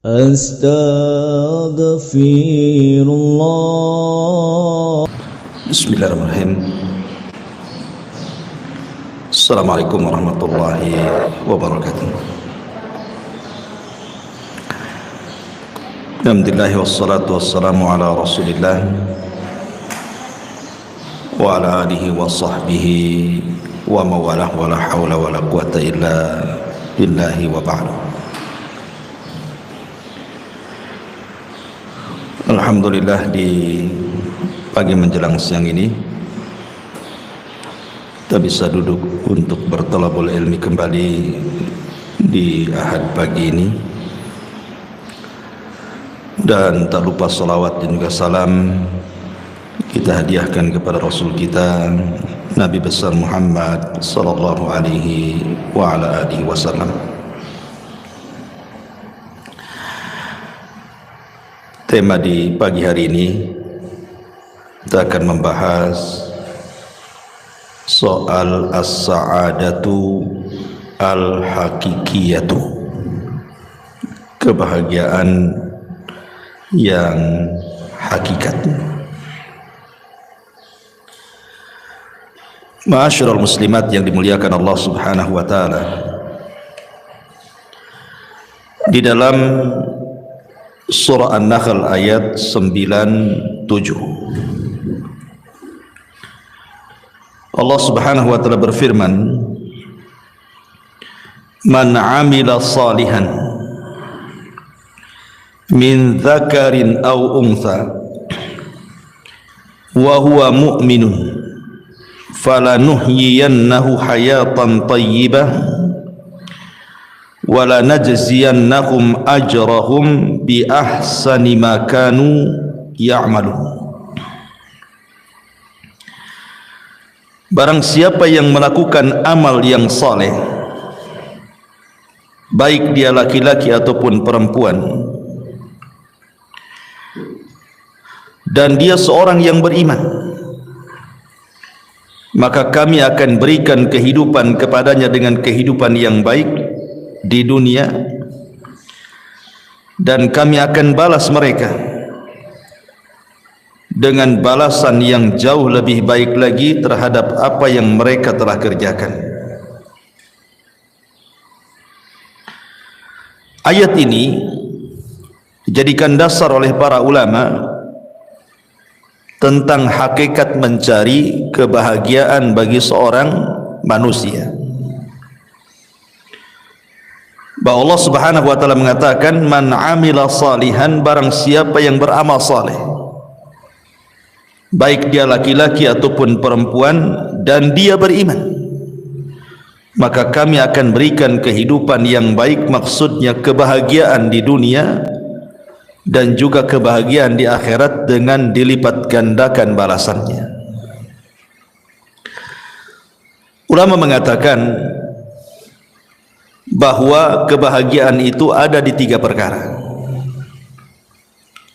Astaghfirullah. Bismillahirrahmanirrahim. Assalamualaikum warahmatullahi wabarakatuh. Alhamdulillah wassalatu wassalamu ala rasulillah wa ala alihi wa sahbihi wa mawalah wa la hawla wa la quwata illa billahi wa ba'du. Alhamdulillah, di pagi menjelang siang ini kita bisa duduk untuk berthalabul ilmi kembali di Ahad pagi ini, dan tak lupa salawat dan juga salam kita hadiahkan kepada Rasul kita Nabi besar Muhammad sallallahu alaihi wa ala alihi wasallam. Tema di pagi hari ini kita akan membahas soal as-sa'adatu al-hakikiyatu, kebahagiaan yang hakikat. Ma'asyiral muslimat yang dimuliakan Allah Subhanahu wa taala, di dalam surah An-Nahl ayat 97 Allah Subhanahu wa taala berfirman, "Man 'amila salihan min dzakarin aw untha wa huwa mu'minun falanuhyiyannahu hayatan thayyibah wa lanajziyannahum ajrahum bi ahsani ma kanu ya'malun." Barang siapa yang melakukan amal yang saleh, baik dia laki-laki ataupun perempuan, dan dia seorang yang beriman, maka kami akan berikan kehidupan kepadanya dengan kehidupan yang baik di dunia, dan kami akan balas mereka dengan balasan yang jauh lebih baik lagi terhadap apa yang mereka telah kerjakan. Ayat ini dijadikan dasar oleh para ulama tentang hakikat mencari kebahagiaan bagi seorang manusia. Bahwa Allah Subhanahu wa taala mengatakan, "Man 'amila salihan", barang siapa yang beramal saleh, baik dia laki-laki ataupun perempuan, dan dia beriman, maka kami akan berikan kehidupan yang baik, maksudnya kebahagiaan di dunia dan juga kebahagiaan di akhirat dengan dilipat gandakan balasannya. Ulama mengatakan bahwa kebahagiaan itu ada di tiga perkara.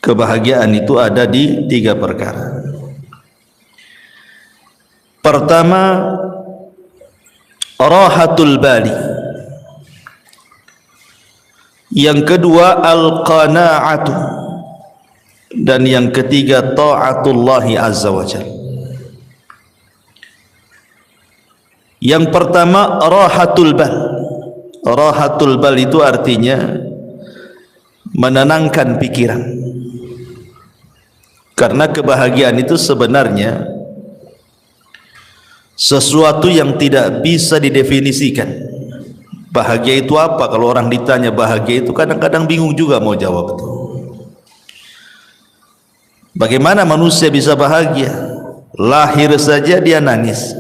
Kebahagiaan itu ada di tiga perkara. Pertama, rahatul bali. Yang kedua, al-qana'atu. Dan yang ketiga, ta'atullahi azza wa jalla. Yang pertama, rahatul bal. Rahatul bal itu artinya menenangkan pikiran. Karena kebahagiaan itu sebenarnya sesuatu yang tidak bisa didefinisikan. Bahagia itu apa? Kalau orang ditanya bahagia itu, kadang-kadang bingung juga mau jawab itu. Bagaimana manusia bisa bahagia? Lahir saja dia nangis,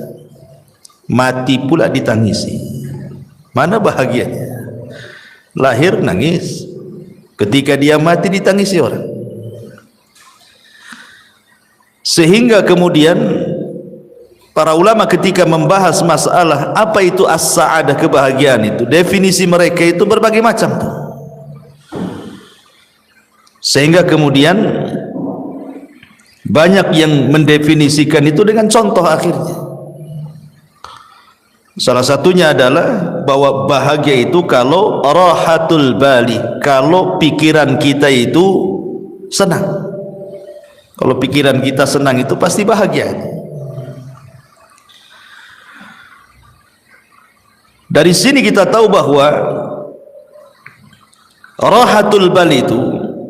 mati pula ditangisi. Mana bahagianya? Lahir nangis, ketika dia mati ditangisi orang. Sehingga kemudian para ulama ketika membahas masalah apa itu as-sa'adah, kebahagiaan itu, definisi mereka itu berbagai macam tuh. Sehingga kemudian banyak yang mendefinisikan itu dengan contoh akhirnya. Salah satunya adalah bahwa bahagia itu kalau rahatul bali, kalau pikiran kita itu senang. Kalau pikiran kita senang itu pasti bahagia. Dari sini kita tahu bahwa rahatul bali itu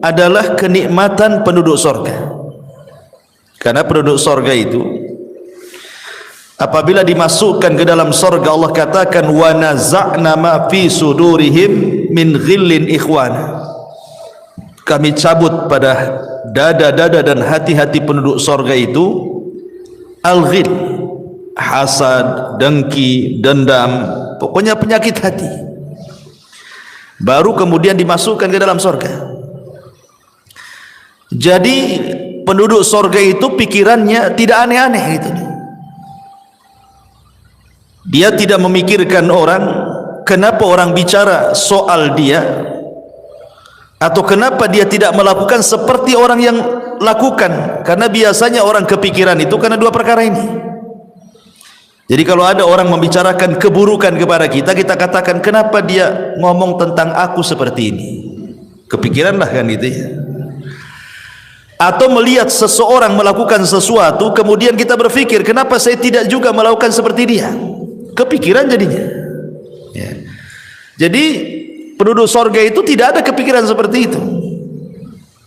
adalah kenikmatan penduduk surga. Karena penduduk surga itu apabila dimasukkan ke dalam surga, Allah katakan wa naza'na ma fi sudurihim min ghillin ikhwana. Kami cabut pada dada-dada dan hati-hati penduduk surga itu al-ghil, hasad, dengki, dendam, pokoknya penyakit hati. Baru kemudian dimasukkan ke dalam surga. Jadi penduduk surga itu pikirannya tidak aneh-aneh gitu. Dia tidak memikirkan orang, kenapa orang bicara soal dia, atau kenapa dia tidak melakukan seperti orang yang lakukan. Karena biasanya orang kepikiran itu karena dua perkara ini. Jadi kalau ada orang membicarakan keburukan kepada kita, kita katakan kenapa dia ngomong tentang aku seperti ini. Kepikiranlah kan gitu ya. Atau melihat seseorang melakukan sesuatu, kemudian kita berpikir kenapa saya tidak juga melakukan seperti dia. Kepikiran jadinya ya. Jadi penduduk surga itu tidak ada kepikiran seperti itu,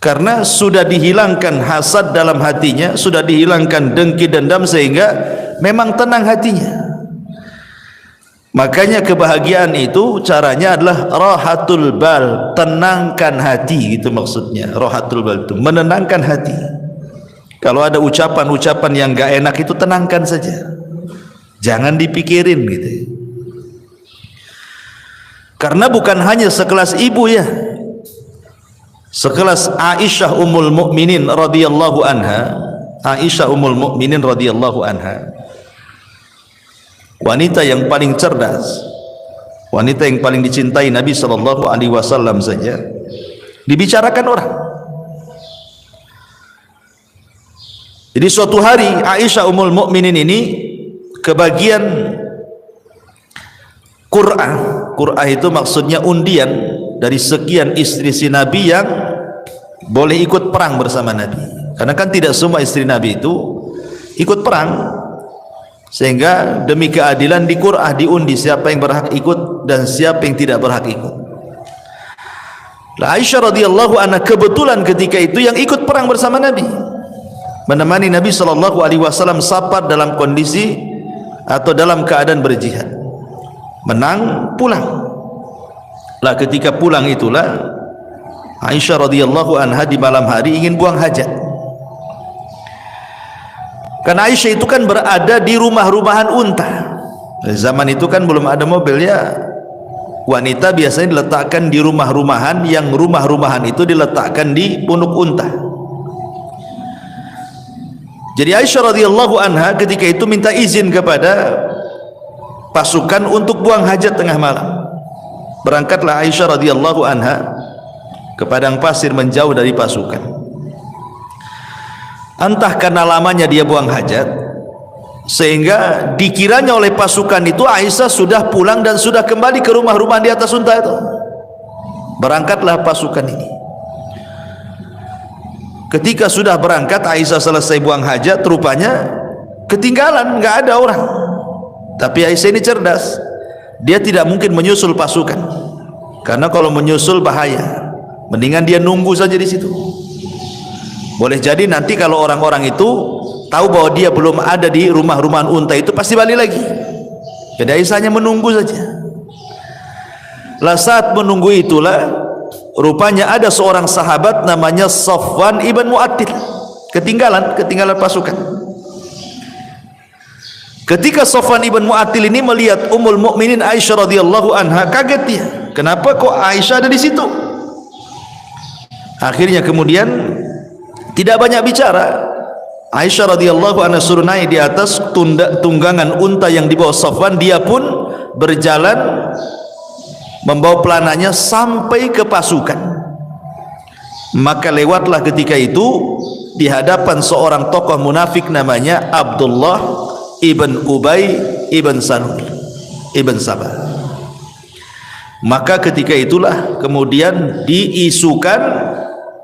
karena sudah dihilangkan hasad dalam hatinya, sudah dihilangkan dengki dendam, sehingga memang tenang hatinya. Makanya kebahagiaan itu caranya adalah rahatul bal, tenangkan hati, gitu maksudnya. Rahatul bal itu menenangkan hati. Kalau ada ucapan-ucapan yang gak enak itu tenangkan saja, jangan dipikirin gitu. Karena bukan hanya sekelas ibu ya, sekelas Aisyah Ummul Mukminin radhiyallahu anha. Aisyah Ummul Mukminin radhiyallahu anha, wanita yang paling cerdas, wanita yang paling dicintai Nabi sallallahu alaihi wasallam saja dibicarakan orang. Jadi suatu hari Aisyah Ummul Mukminin ini kebagian Qur'ah itu maksudnya undian dari sekian istri si Nabi yang boleh ikut perang bersama Nabi. Karena kan tidak semua istri Nabi itu ikut perang, sehingga demi keadilan di Qur'ah diundi siapa yang berhak ikut dan siapa yang tidak berhak ikut. Aisyah radhiyallahu anha kebetulan ketika itu yang ikut perang bersama Nabi, menemani Nabi sallallahu alaihi wasallam safar dalam kondisi atau dalam keadaan berjihad, menang pulang. Lah ketika pulang itulah Aisyah radhiyallahu anha di malam hari ingin buang hajat. Karena Aisyah itu kan berada di rumah-rumahan unta. Zaman itu kan belum ada mobil ya. Wanita biasanya diletakkan di rumah-rumahan, yang rumah-rumahan itu diletakkan di punuk unta. Jadi Aisyah radhiyallahu anha ketika itu minta izin kepada pasukan untuk buang hajat tengah malam. Berangkatlah Aisyah radhiyallahu anha ke padang pasir menjauh dari pasukan. Entah karena lamanya dia buang hajat, sehingga dikiranya oleh pasukan itu Aisyah sudah pulang dan sudah kembali ke rumah-rumah di atas unta itu. Berangkatlah pasukan ini. Ketika sudah berangkat, Aisyah selesai buang hajat, rupanya ketinggalan, nggak ada orang. Tapi Aisyah ini cerdas, dia tidak mungkin menyusul pasukan, karena kalau menyusul bahaya. Mendingan dia nunggu saja di situ. Boleh jadi nanti kalau orang-orang itu tahu bahwa dia belum ada di rumah-rumahan unta itu, pasti balik lagi. Jadi Aisyahnya menunggu saja. Lah saat menunggu itulah rupanya ada seorang sahabat namanya Safwan ibn Mu'attil ketinggalan pasukan. Ketika Safwan ibn Mu'attil ini melihat Ummul Mukminin Aisyah radhiyallahu anha, kaget dia. Kenapa kok Aisyah ada di situ? Akhirnya kemudian tidak banyak bicara, Aisyah radhiyallahu anha suruh naik di atas tunggangan unta yang dibawa Safwan. Dia pun berjalan membawa pelananya sampai ke pasukan. Maka lewatlah ketika itu di hadapan seorang tokoh munafik namanya Abdullah ibn Ubay ibn Salul ibn Sabah. Maka ketika itulah kemudian diisukan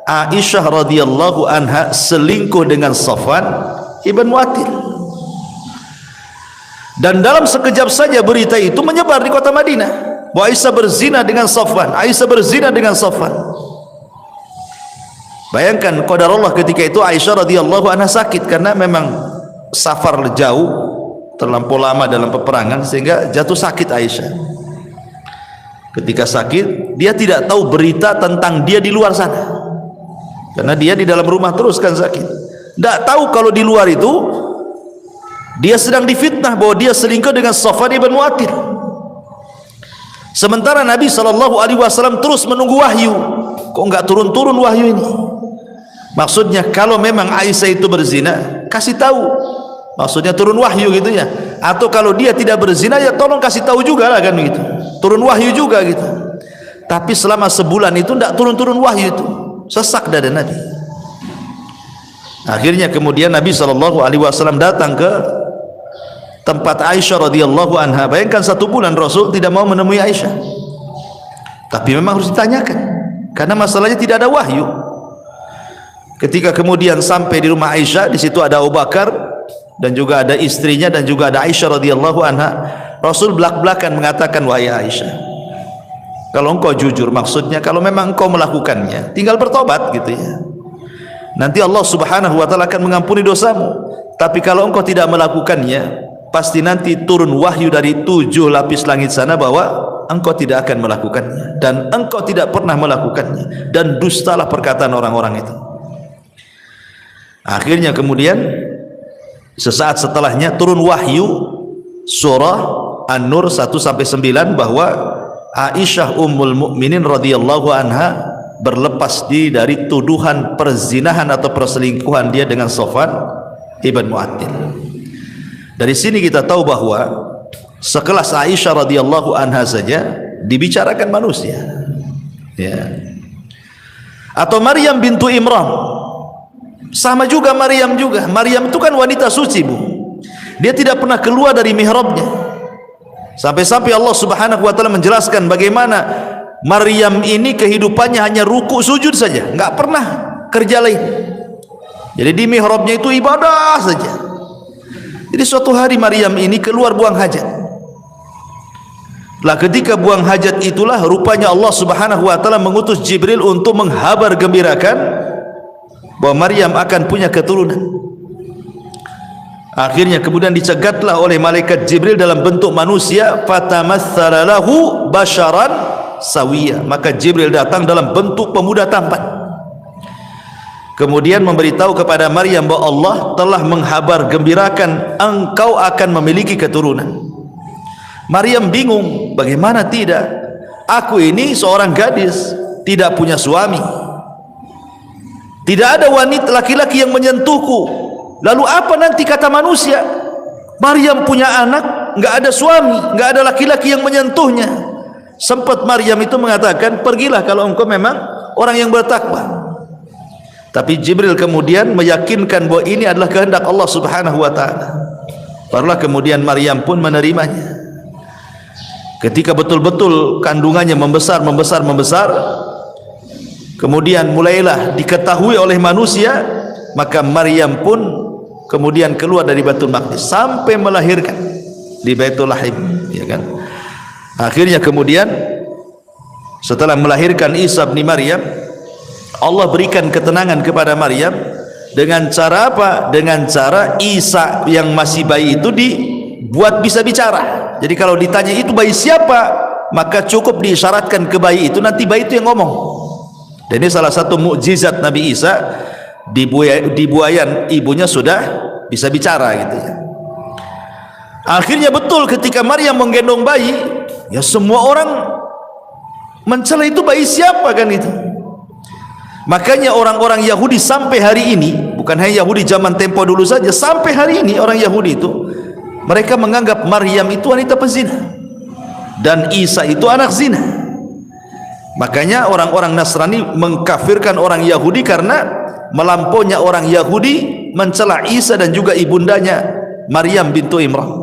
Aisyah radhiyallahu anha selingkuh dengan Safwan ibn Mu'attil. Dan dalam sekejap saja berita itu menyebar di kota Madinah bahwa Aisyah berzina dengan Safwan, Aisyah berzina dengan Safwan. Bayangkan qadarullah ketika itu Aisyah radhiyallahu anha sakit karena memang safar jauh, terlampau lama dalam peperangan sehingga jatuh sakit Aisyah. Ketika sakit, dia tidak tahu berita tentang dia di luar sana. Karena dia di dalam rumah terus kan sakit. Tidak tahu kalau di luar itu dia sedang difitnah bahwa dia selingkuh dengan Safwan ibn Mu'attil. Sementara Nabi SAW terus menunggu wahyu. Kok enggak turun-turun wahyu ini? Maksudnya kalau memang Aisyah itu berzina, kasih tahu. Maksudnya turun wahyu gitu ya. Atau kalau dia tidak berzina, ya tolong kasih tahu juga lah kan gitu. Turun wahyu juga gitu. Tapi selama sebulan itu tidak turun-turun wahyu itu. Sesak dada Nabi. Akhirnya kemudian Nabi SAW datang ke tempat Aisyah radhiyallahu anha. Bayangkan 1 bulan Rasul tidak mau menemui Aisyah. Tapi memang harus ditanyakan karena masalahnya tidak ada wahyu. Ketika kemudian sampai di rumah Aisyah, di situ ada Abu Bakar dan juga ada istrinya dan juga ada Aisyah radhiyallahu anha. Rasul belak-belakan mengatakan, wahai Aisyah, kalau engkau jujur, maksudnya kalau memang engkau melakukannya, tinggal bertobat gitu ya. Nanti Allah Subhanahu wa taala akan mengampuni dosamu. Tapi kalau engkau tidak melakukannya, pasti nanti turun wahyu dari 7 lapis langit sana bahwa engkau tidak akan melakukannya dan engkau tidak pernah melakukannya dan dustalah perkataan orang-orang itu. Akhirnya kemudian sesaat setelahnya turun wahyu surah An-Nur 1-9 bahwa Aisyah Ummul Mukminin radhiyallahu anha berlepas diri dari tuduhan perzinahan atau perselingkuhan dia dengan Safwan ibn Mu'attil. Dari sini kita tahu bahwa sekelas Aisyah radhiyallahu anha saja dibicarakan manusia. Ya. Atau Maryam bintu Imran, sama juga Maryam juga. Maryam itu kan wanita suci, Bu. Dia tidak pernah keluar dari mihrabnya. Sampai-sampai Allah Subhanahu wa taala menjelaskan bagaimana Maryam ini kehidupannya hanya ruku sujud saja, enggak pernah kerja lain. Jadi di mihrabnya itu ibadah saja. Jadi suatu hari Maryam ini keluar buang hajat. Lah ketika buang hajat itulah rupanya Allah Subhanahu wa taala mengutus Jibril untuk menghabar gembirakan bahwa Maryam akan punya keturunan. Akhirnya kemudian dicegatlah oleh malaikat Jibril dalam bentuk manusia, fatamatsala lahu basharan sawiyya. Maka Jibril datang dalam bentuk pemuda tampan. Kemudian memberitahu kepada Maryam bahwa Allah telah menghabar gembirakan engkau akan memiliki keturunan. Maryam bingung, bagaimana tidak? Aku ini seorang gadis, tidak punya suami. Tidak ada wanita laki-laki yang menyentuhku. Lalu apa nanti kata manusia? Maryam punya anak, enggak ada suami, enggak ada laki-laki yang menyentuhnya. Sempat Maryam itu mengatakan, pergilah kalau engkau memang orang yang bertakwa. Tapi Jibril kemudian meyakinkan bahwa ini adalah kehendak Allah Subhanahu wa taala. Barulah kemudian Maryam pun menerimanya. Ketika betul-betul kandungannya membesar, kemudian mulailah diketahui oleh manusia, maka Maryam pun kemudian keluar dari Baitul Maqdis sampai melahirkan di Baitul Lahim, ya kan? Akhirnya kemudian setelah melahirkan Isa bin Maryam, Allah berikan ketenangan kepada Maryam dengan cara apa? Dengan cara Isa yang masih bayi itu dibuat bisa bicara. Jadi kalau ditanya itu bayi siapa, maka cukup diisyaratkan ke bayi itu, nanti bayi itu yang ngomong. Dan ini salah satu mukjizat Nabi Isa, di buayan ibunya sudah bisa bicara gitu ya. Akhirnya betul ketika Maryam menggendong bayi, ya semua orang mencela itu bayi siapa kan itu. Makanya orang-orang Yahudi sampai hari ini, bukan hanya Yahudi zaman tempo dulu saja, sampai hari ini orang Yahudi itu mereka menganggap Maryam itu wanita pezina dan Isa itu anak zina. Makanya orang-orang Nasrani mengkafirkan orang Yahudi karena melampaunya orang Yahudi mencela Isa dan juga ibundanya Maryam bintu Imran.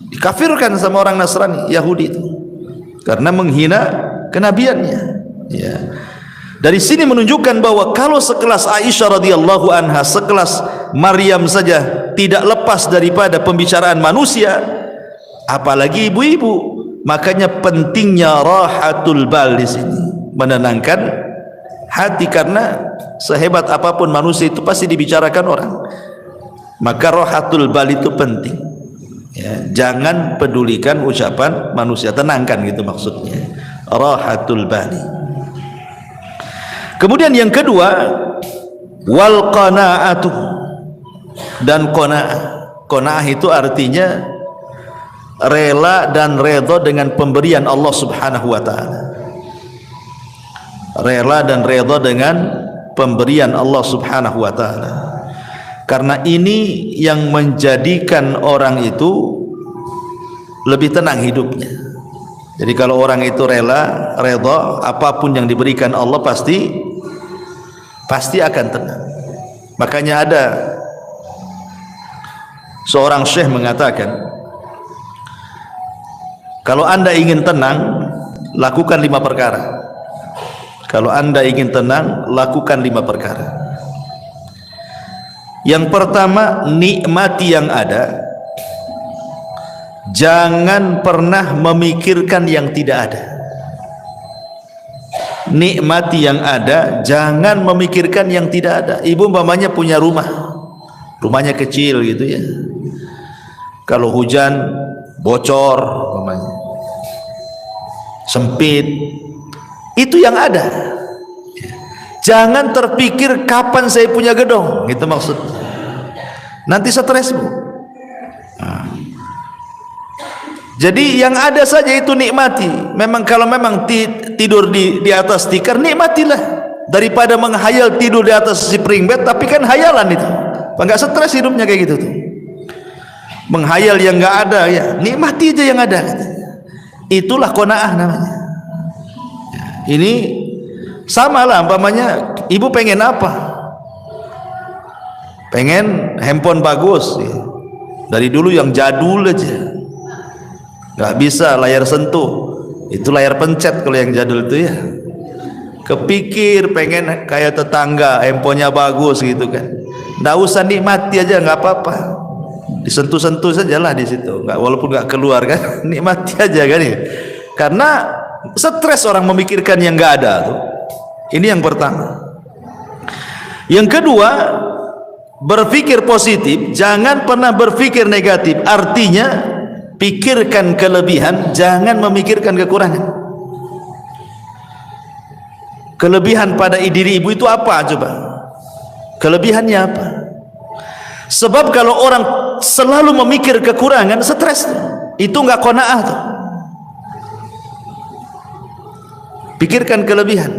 Dikafirkan sama orang Nasrani Yahudi itu. karena menghina kenabiannya. Ya. Dari sini menunjukkan bahwa kalau sekelas Aisyah radhiyallahu anha, sekelas Maryam saja tidak lepas daripada pembicaraan manusia, apalagi ibu-ibu. Makanya pentingnya rahatul bal di sini, menenangkan hati, karena sehebat apapun manusia itu pasti dibicarakan orang. Maka rahatul bal itu penting. Ya, jangan pedulikan ucapan manusia, tenangkan gitu maksudnya. Rahatul bali. Kemudian yang kedua, wal qanaatu, dan qanaah. Qanaah itu artinya rela dan redha dengan pemberian Allah Subhanahu wa taala. Rela dan redha dengan pemberian Allah Subhanahu wa taala. Karena ini yang menjadikan orang itu lebih tenang hidupnya. Jadi kalau orang itu rela, redha, apapun yang diberikan Allah pasti akan tenang. Makanya ada seorang syekh mengatakan, kalau anda ingin tenang, lakukan 5 perkara. Kalau anda ingin tenang, lakukan 5 perkara. Yang pertama, nikmati yang ada. Jangan pernah memikirkan yang tidak ada. Nikmati yang ada, jangan memikirkan yang tidak ada. Ibu umpamanya punya rumah, rumahnya kecil gitu ya. Kalau hujan bocor umpamanya, sempit, itu yang ada. Jangan terpikir kapan saya punya gedung, gitu maksudnya. Nanti stresmu. Jadi yang ada saja itu nikmati. Memang kalau memang tidur di atas tikar, nikmatilah, daripada menghayal tidur di atas spring bed, tapi kan hayalan itu. Enggak stres hidupnya kayak gitu tuh. Menghayal yang enggak ada, ya nikmati aja yang ada. Itulah qanaah namanya. Ini sama lah umpamanya ibu pengen apa? Pengen handphone bagus ya. Dari dulu yang jadul aja, nggak bisa layar sentuh, itu layar pencet kalau yang jadul itu ya. Kepikir pengen kayak tetangga, handphonenya bagus gitu kan, nggak usah, nikmati aja, nggak apa-apa, disentuh-sentuh sajalah di situ, nggak, walaupun nggak keluar kan, nikmati aja kan ya. Karena stres orang memikirkan yang nggak ada tuh. Ini yang pertama. Yang kedua, berpikir positif, jangan pernah berpikir negatif. Artinya pikirkan kelebihan, jangan memikirkan kekurangan. Kelebihan pada diri ibu itu apa coba? Kelebihannya apa? Sebab kalau orang selalu memikir kekurangan, stres, itu nggak qanaah tuh. Pikirkan kelebihan,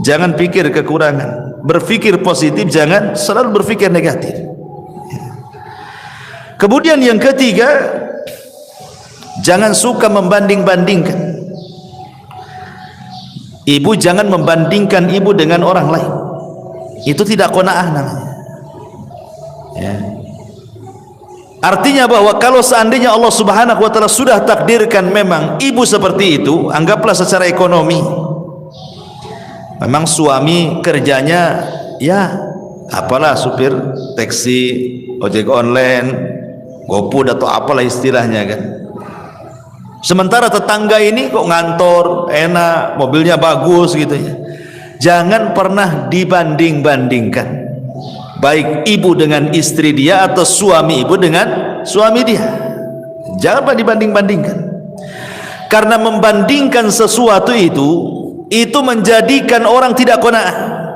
jangan pikir kekurangan. Berpikir positif, jangan selalu berpikir negatif. Kemudian yang ketiga, jangan suka membanding-bandingkan. Ibu jangan membandingkan ibu dengan orang lain. Itu tidak qanaah namanya. Ya. Artinya bahwa kalau seandainya Allah Subhanahu wa taala sudah takdirkan memang ibu seperti itu, anggaplah secara ekonomi, memang suami kerjanya ya apalah, supir taksi, ojek online, GoFood atau apalah istilahnya kan. Sementara tetangga ini kok ngantor, enak, mobilnya bagus gitu ya. Jangan pernah dibanding-bandingkan, baik ibu dengan istri dia atau suami ibu dengan suami dia. Jangan pernah dibanding-bandingkan. Karena membandingkan sesuatu itu menjadikan orang tidak qanaah.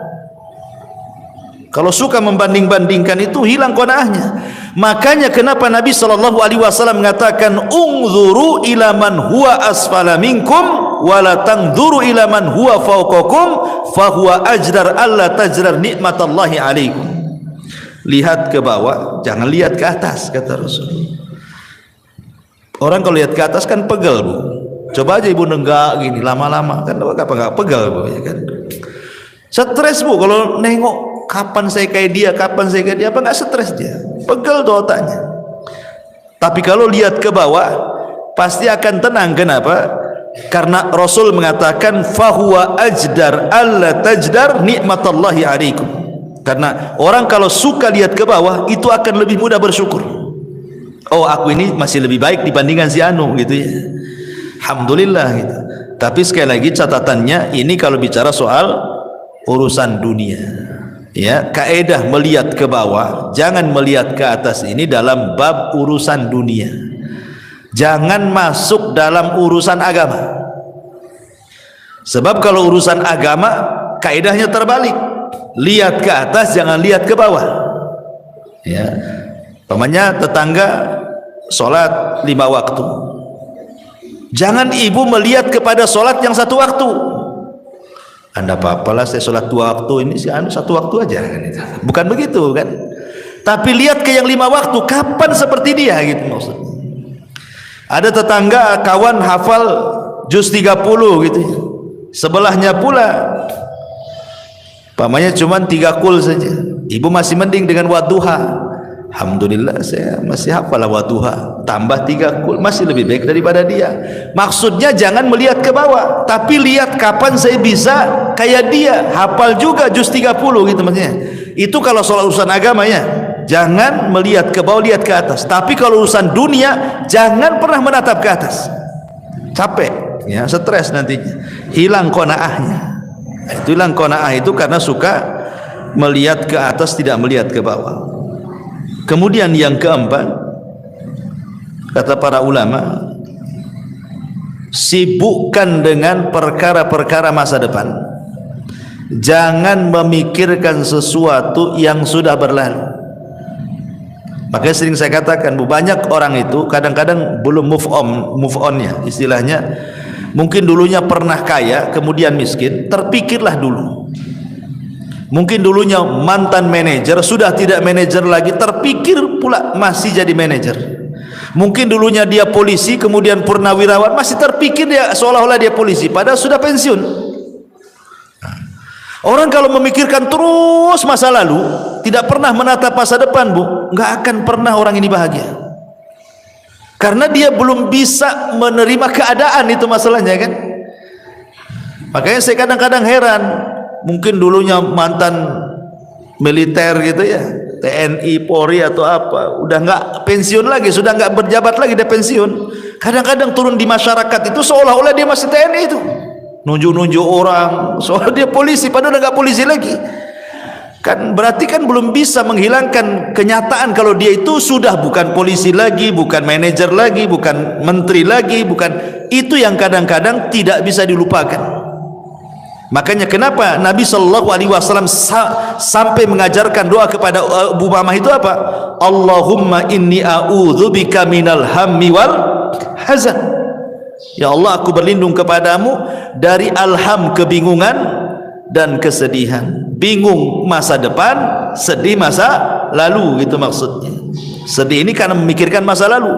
Kalau suka membanding-bandingkan itu hilang qanaahnya. Makanya kenapa Nabi SAW mengatakan, unzuru ila man huwa asfala minkum wala tanzuru ila man huwa fawqakum fahuwa ajdar alla tajrar nikmatallahi alaikum. Lihat ke bawah, jangan lihat ke atas, kata Rasul. Orang kalau lihat ke atas kan pegel, Bu. Coba aja ibu nenggak gini lama-lama kan apa pegel, Bu, ya kan. Stres, Bu, kalau nengok kapan saya kayak dia, kapan saya kayak dia, apa nggak stres dia? Pegel tuh otaknya. Tapi kalau lihat ke bawah pasti akan tenang. Kenapa? Karena Rasul mengatakan fahuwa ajdar alla tajdar nikmatallahi alaikum. Karena orang kalau suka lihat ke bawah itu akan lebih mudah bersyukur. Oh, aku ini masih lebih baik dibandingkan si anu gitu ya. Alhamdulillah gitu. Tapi sekali lagi catatannya, ini kalau bicara soal urusan dunia. Ya, kaedah melihat ke bawah, jangan melihat ke atas, ini dalam bab urusan dunia. Jangan masuk dalam urusan agama. Sebab kalau urusan agama kaedahnya terbalik. Lihat ke atas, jangan lihat ke bawah. Ya. Pamannya tetangga sholat 5 waktu. Jangan ibu melihat kepada sholat yang 1 waktu. Anda apa-apalah saya sholat 2 waktu, ini sih 1 waktu aja kan itu. Bukan begitu kan. Tapi lihat ke yang 5 waktu, kapan seperti dia gitu maksudnya. Ada tetangga kawan hafal juz 30 gitu. Sebelahnya pula pamannya cuma 3 kul saja. Ibu masih mending dengan wadduha. Alhamdulillah saya masih hafal wadduha, tambah 3 kul masih lebih baik daripada dia. Maksudnya jangan melihat ke bawah, tapi lihat kapan saya bisa kayak dia, hafal juga juz 30 gitu maksudnya. Itu kalau soal urusan agama ya. Jangan melihat ke bawah, lihat ke atas. Tapi kalau urusan dunia, jangan pernah menatap ke atas. Capek, ya, stres nantinya. Hilang qanaahnya. Itu hilang qanaah itu karena suka melihat ke atas, tidak melihat ke bawah. Kemudian yang keempat, kata para ulama, sibukkan dengan perkara-perkara masa depan. Jangan memikirkan sesuatu yang sudah berlalu. Makanya sering saya katakan, banyak orang itu kadang-kadang belum move onnya, istilahnya mungkin dulunya pernah kaya kemudian miskin, terpikirlah dulu. Mungkin dulunya mantan manajer, sudah tidak manajer lagi, terpikir pula masih jadi manajer. Mungkin dulunya dia polisi kemudian purnawirawan, masih terpikir dia seolah-olah dia polisi padahal sudah pensiun. Orang kalau memikirkan terus masa lalu, tidak pernah menatap masa depan, Bu, nggak akan pernah orang ini bahagia. Karena dia belum bisa menerima keadaan, itu masalahnya kan. Makanya saya kadang-kadang heran, mungkin dulunya mantan militer gitu ya, TNI, Polri atau apa, udah nggak pensiun lagi, sudah nggak berjabat lagi, dia pensiun. Kadang-kadang turun di masyarakat itu seolah-olah dia masih TNI itu. Nunjuk-nunjuk orang soal dia polisi padahal udah gak polisi lagi kan, berarti kan belum bisa menghilangkan kenyataan kalau dia itu sudah bukan polisi lagi, bukan manajer lagi, bukan menteri lagi, bukan itu yang kadang-kadang tidak bisa dilupakan. Makanya kenapa Nabi SAW sampai mengajarkan doa kepada Abu Umamah itu apa? Allahumma inni a'udzubika minal hammi wal hazan. Ya Allah, aku berlindung kepadamu dari alham, kebingungan dan kesedihan. Bingung masa depan, sedih masa lalu, gitu maksudnya. Sedih ini karena memikirkan masa lalu,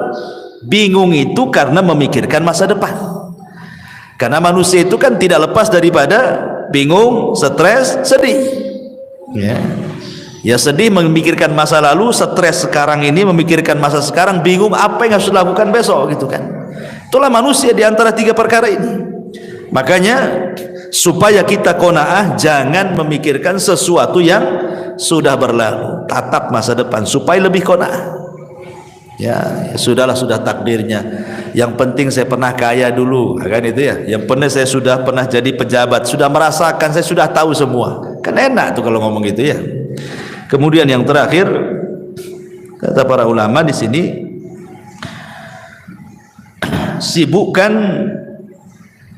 bingung itu karena memikirkan masa depan. Karena manusia itu kan tidak lepas daripada bingung, stres, sedih. Ya sedih memikirkan masa lalu, stres sekarang ini memikirkan masa sekarang, bingung apa yang harus dilakukan besok, gitu kan. Itulah manusia di antara 3 perkara ini. Makanya supaya kita qanaah, jangan memikirkan sesuatu yang sudah berlalu, tatap masa depan supaya lebih qanaah. Ya sudahlah, sudah takdirnya. Yang penting saya pernah kaya dulu, kan itu ya. Yang penting saya sudah pernah jadi pejabat, sudah merasakan, saya sudah tahu semua. Kan enak tuh kalau ngomong gitu ya. Kemudian yang terakhir, kata para ulama di sini, sibukkan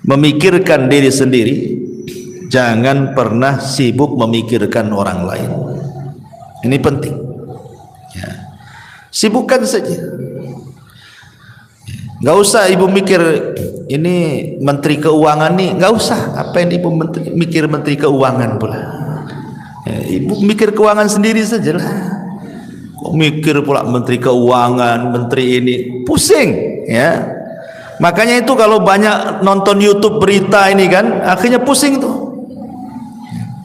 memikirkan diri sendiri, jangan pernah sibuk memikirkan orang lain. Ini penting ya. Sibukkan saja, nggak usah ibu mikir ini menteri keuangan nih, nggak usah. Apa yang ibu mikir menteri keuangan pula ya, ibu mikir keuangan sendiri saja lah. Kok mikir pula menteri keuangan, menteri ini, pusing ya. Makanya itu kalau banyak nonton YouTube berita ini kan, akhirnya pusing tuh.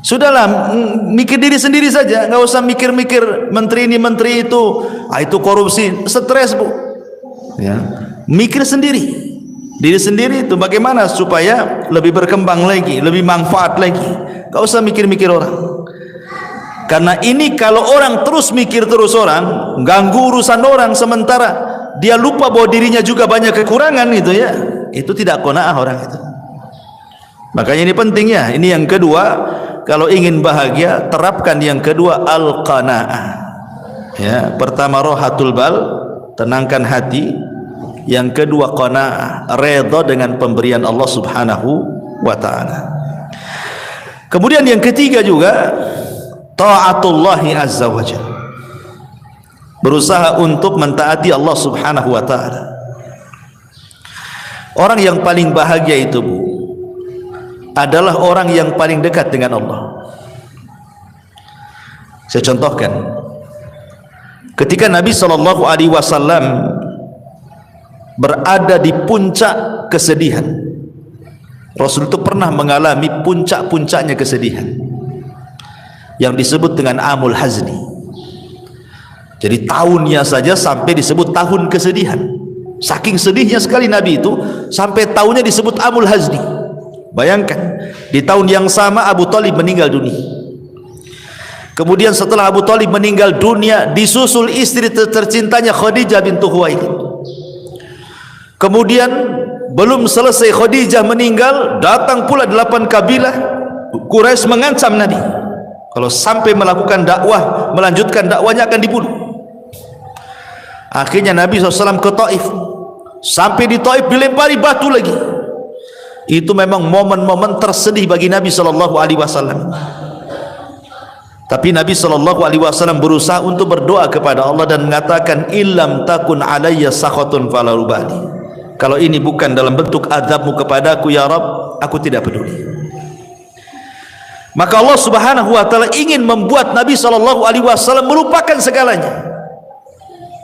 Sudahlah, mikir diri sendiri saja, nggak usah mikir-mikir menteri ini menteri itu, itu korupsi, stres, Bu. Ya, mikir sendiri. diri sendiri itu bagaimana supaya lebih berkembang lagi, lebih manfaat lagi. Gak usah mikir-mikir orang. Karena ini kalau orang terus mikir terus orang, ganggu urusan orang, sementara dia lupa bahwa dirinya juga banyak kekurangan gitu ya, itu tidak qanaah orang itu. Makanya ini penting ya. Ini yang kedua, kalau ingin bahagia terapkan yang kedua, al-qanaah. Ya, pertama rohatul bal, tenangkan hati. Yang kedua qanaah, redha dengan pemberian Allah Subhanahu wa taala. Kemudian yang ketiga juga taatullahi azza wajalla. Berusaha untuk mentaati Allah Subhanahu wa taala. Orang yang paling bahagia itu, Bu, adalah orang yang paling dekat dengan Allah. Saya contohkan. Ketika Nabi SAW berada di puncak kesedihan, Rasul itu pernah mengalami puncak-puncaknya kesedihan yang disebut dengan Amul Hazni. Jadi tahunnya saja sampai disebut tahun kesedihan. Saking sedihnya sekali Nabi itu sampai tahunnya disebut Amul Hazni. Bayangkan, di tahun yang sama Abu Thalib meninggal dunia. Kemudian setelah Abu Thalib meninggal dunia, disusul istri tercintanya Khadijah bintu Khuwailid. Kemudian belum selesai Khadijah meninggal, datang pula 8 kabilah Quraisy mengancam Nabi, kalau sampai melakukan dakwah, melanjutkan dakwanya akan dibunuh. Akhirnya Nabi SAW ke Taif. Sampai di Taif dilempari batu lagi. Itu memang momen-momen tersedih bagi Nabi SAW. Tapi Nabi SAW berusaha untuk berdoa kepada Allah dan mengatakan, illam takun alayya sakhatun fala ubali. Kalau ini bukan dalam bentuk azabmu kepadaku ya Rabb, aku tidak peduli. Maka Allah Subhanahu wa taala ingin membuat Nabi SAW melupakan segalanya.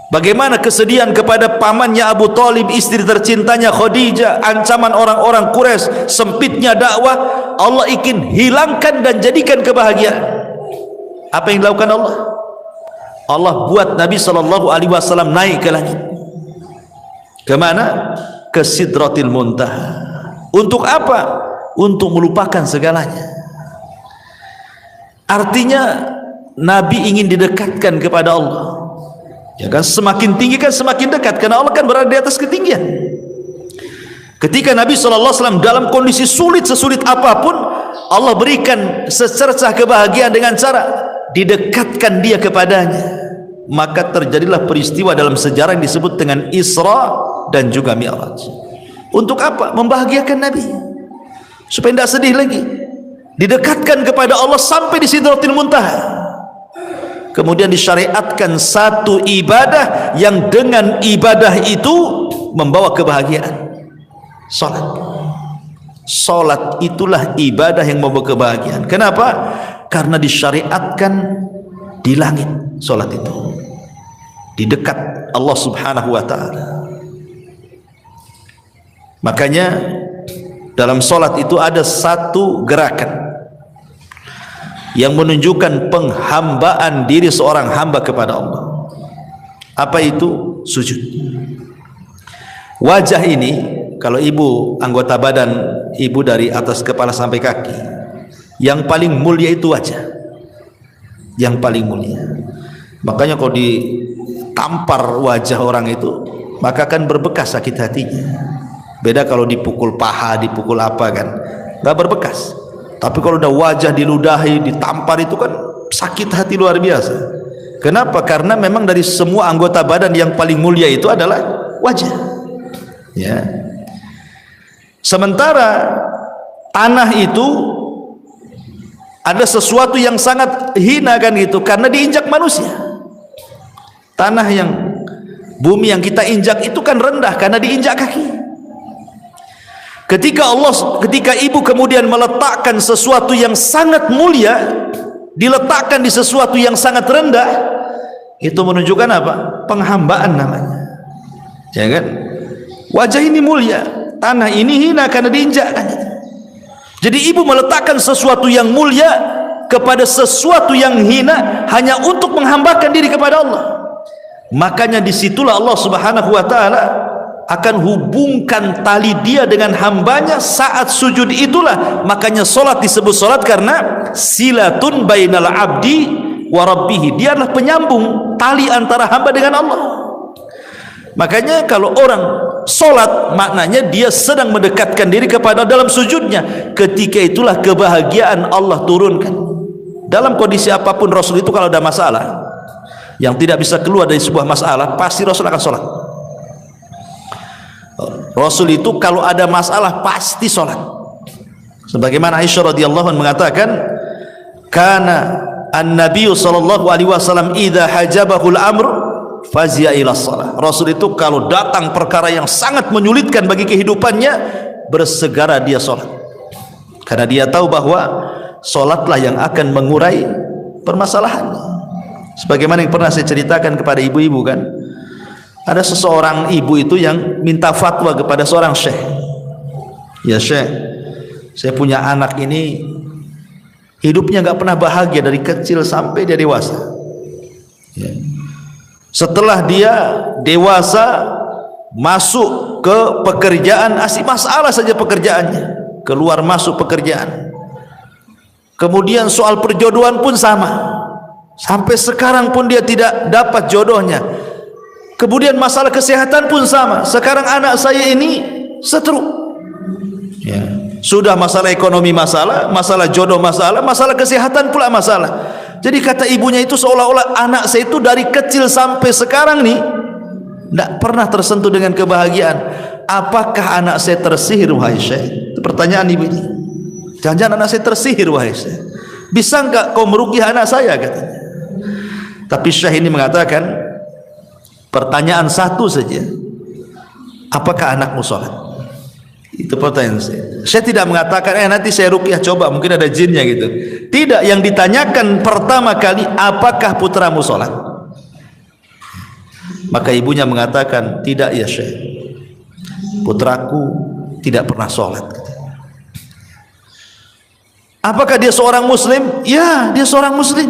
Bagaimana kesedihan kepada pamannya Abu Thalib, istri tercintanya Khadijah, ancaman orang-orang Quraisy, sempitnya dakwah, Allah ingin hilangkan dan jadikan kebahagiaan. Apa yang dilakukan Allah? Allah buat Nabi SAW naik ke langit. Kemana? Ke Sidratil Muntaha. Untuk apa? Untuk melupakan segalanya. Artinya Nabi ingin didekatkan kepada Allah. Ya kan, semakin tinggi kan semakin dekat, karena Allah kan berada di atas ketinggian. Ketika Nabi SAW dalam kondisi sulit sesulit apapun, Allah berikan secercah kebahagiaan dengan cara didekatkan dia kepadanya. Maka terjadilah peristiwa dalam sejarah yang disebut dengan Isra dan juga Mi'raj. Untuk apa? Membahagiakan Nabi supaya tidak sedih lagi, didekatkan kepada Allah sampai di Sidratil Muntaha. Kemudian disyariatkan satu ibadah yang dengan ibadah itu membawa kebahagiaan. Salat itulah ibadah yang membawa kebahagiaan. Kenapa? Karena disyariatkan di langit. Salat itu di dekat Allah Subhanahu wa taala. Makanya dalam salat itu ada satu gerakan yang menunjukkan penghambaan diri seorang hamba kepada Allah. Apa itu? Sujud. Wajah ini, kalau ibu anggota badan ibu dari atas kepala sampai kaki, yang paling mulia itu wajah. Yang paling mulia. Makanya kalau ditampar wajah orang itu, maka akan berbekas sakit hatinya. Beda kalau dipukul paha, dipukul apa kan, nggak berbekas. Tapi kalau udah wajah diludahi, ditampar, itu kan sakit hati luar biasa. Kenapa? Karena memang dari semua anggota badan yang paling mulia itu adalah wajah. Ya. Sementara tanah itu ada sesuatu yang sangat hina kan gitu, karena diinjak manusia. Tanah yang bumi yang kita injak itu kan rendah karena diinjak kaki. Ketika ibu kemudian meletakkan sesuatu yang sangat mulia, diletakkan di sesuatu yang sangat rendah, itu menunjukkan apa? Penghambaan namanya. Ya kan? Wajah ini mulia, tanah ini hina karena diinjak kan. Jadi ibu meletakkan sesuatu yang mulia kepada sesuatu yang hina hanya untuk menghambakan diri kepada Allah. Makanya disitulah Allah Subhanahu wa taala akan hubungkan tali dia dengan hambanya saat sujud itulah. Makanya solat disebut solat karena silatun bainal abdi wa rabbih. Dia adalah penyambung tali antara hamba dengan Allah. Makanya kalau orang solat, maknanya dia sedang mendekatkan diri kepada dalam sujudnya. Ketika itulah kebahagiaan Allah turunkan. Dalam kondisi apapun Rasul itu kalau ada masalah yang tidak bisa keluar dari sebuah masalah, pasti Rasul akan solat. Rasul itu kalau ada masalah pasti sholat. Sebagaimana Aisyah radhiyallahu anha mengatakan, "Kana an-nabiy sallallahu alaihi wasallam idza hajabahu al-amr fazi'a ila shalah." Rasul itu kalau datang perkara yang sangat menyulitkan bagi kehidupannya, bersegera dia sholat. Karena dia tahu bahwa sholatlah yang akan mengurai permasalahan. Sebagaimana yang pernah saya ceritakan kepada ibu-ibu kan, ada seseorang ibu itu yang minta fatwa kepada seorang syekh. Ya syekh, saya punya anak ini hidupnya nggak pernah bahagia dari kecil sampai dia dewasa. Ya. Setelah dia dewasa masuk ke pekerjaan, asik masalah saja pekerjaannya, keluar masuk pekerjaan. Kemudian soal perjodohan pun sama, sampai sekarang pun dia tidak dapat jodohnya. Kemudian masalah kesehatan pun sama. Sekarang anak saya ini stroke. Ya. Sudah masalah ekonomi masalah, masalah jodoh masalah, masalah kesehatan pula masalah. Jadi kata ibunya itu seolah-olah anak saya itu dari kecil sampai sekarang nih tidak pernah tersentuh dengan kebahagiaan. Apakah anak saya tersihir wahai syekh? Itu pertanyaan ibu ini. Jangan-jangan anak saya tersihir wahai syekh. Bisa enggak kau meruqyah anak saya katanya. Tapi syekh ini mengatakan, pertanyaan satu saja, apakah anakmu sholat? Itu pertanyaan saya. Saya tidak mengatakan nanti saya ruqyah coba mungkin ada jinnya gitu. Tidak, yang ditanyakan pertama kali, apakah putramu sholat? Maka ibunya mengatakan, tidak ya syekh, putraku tidak pernah sholat. Apakah dia seorang muslim? Ya, dia seorang muslim.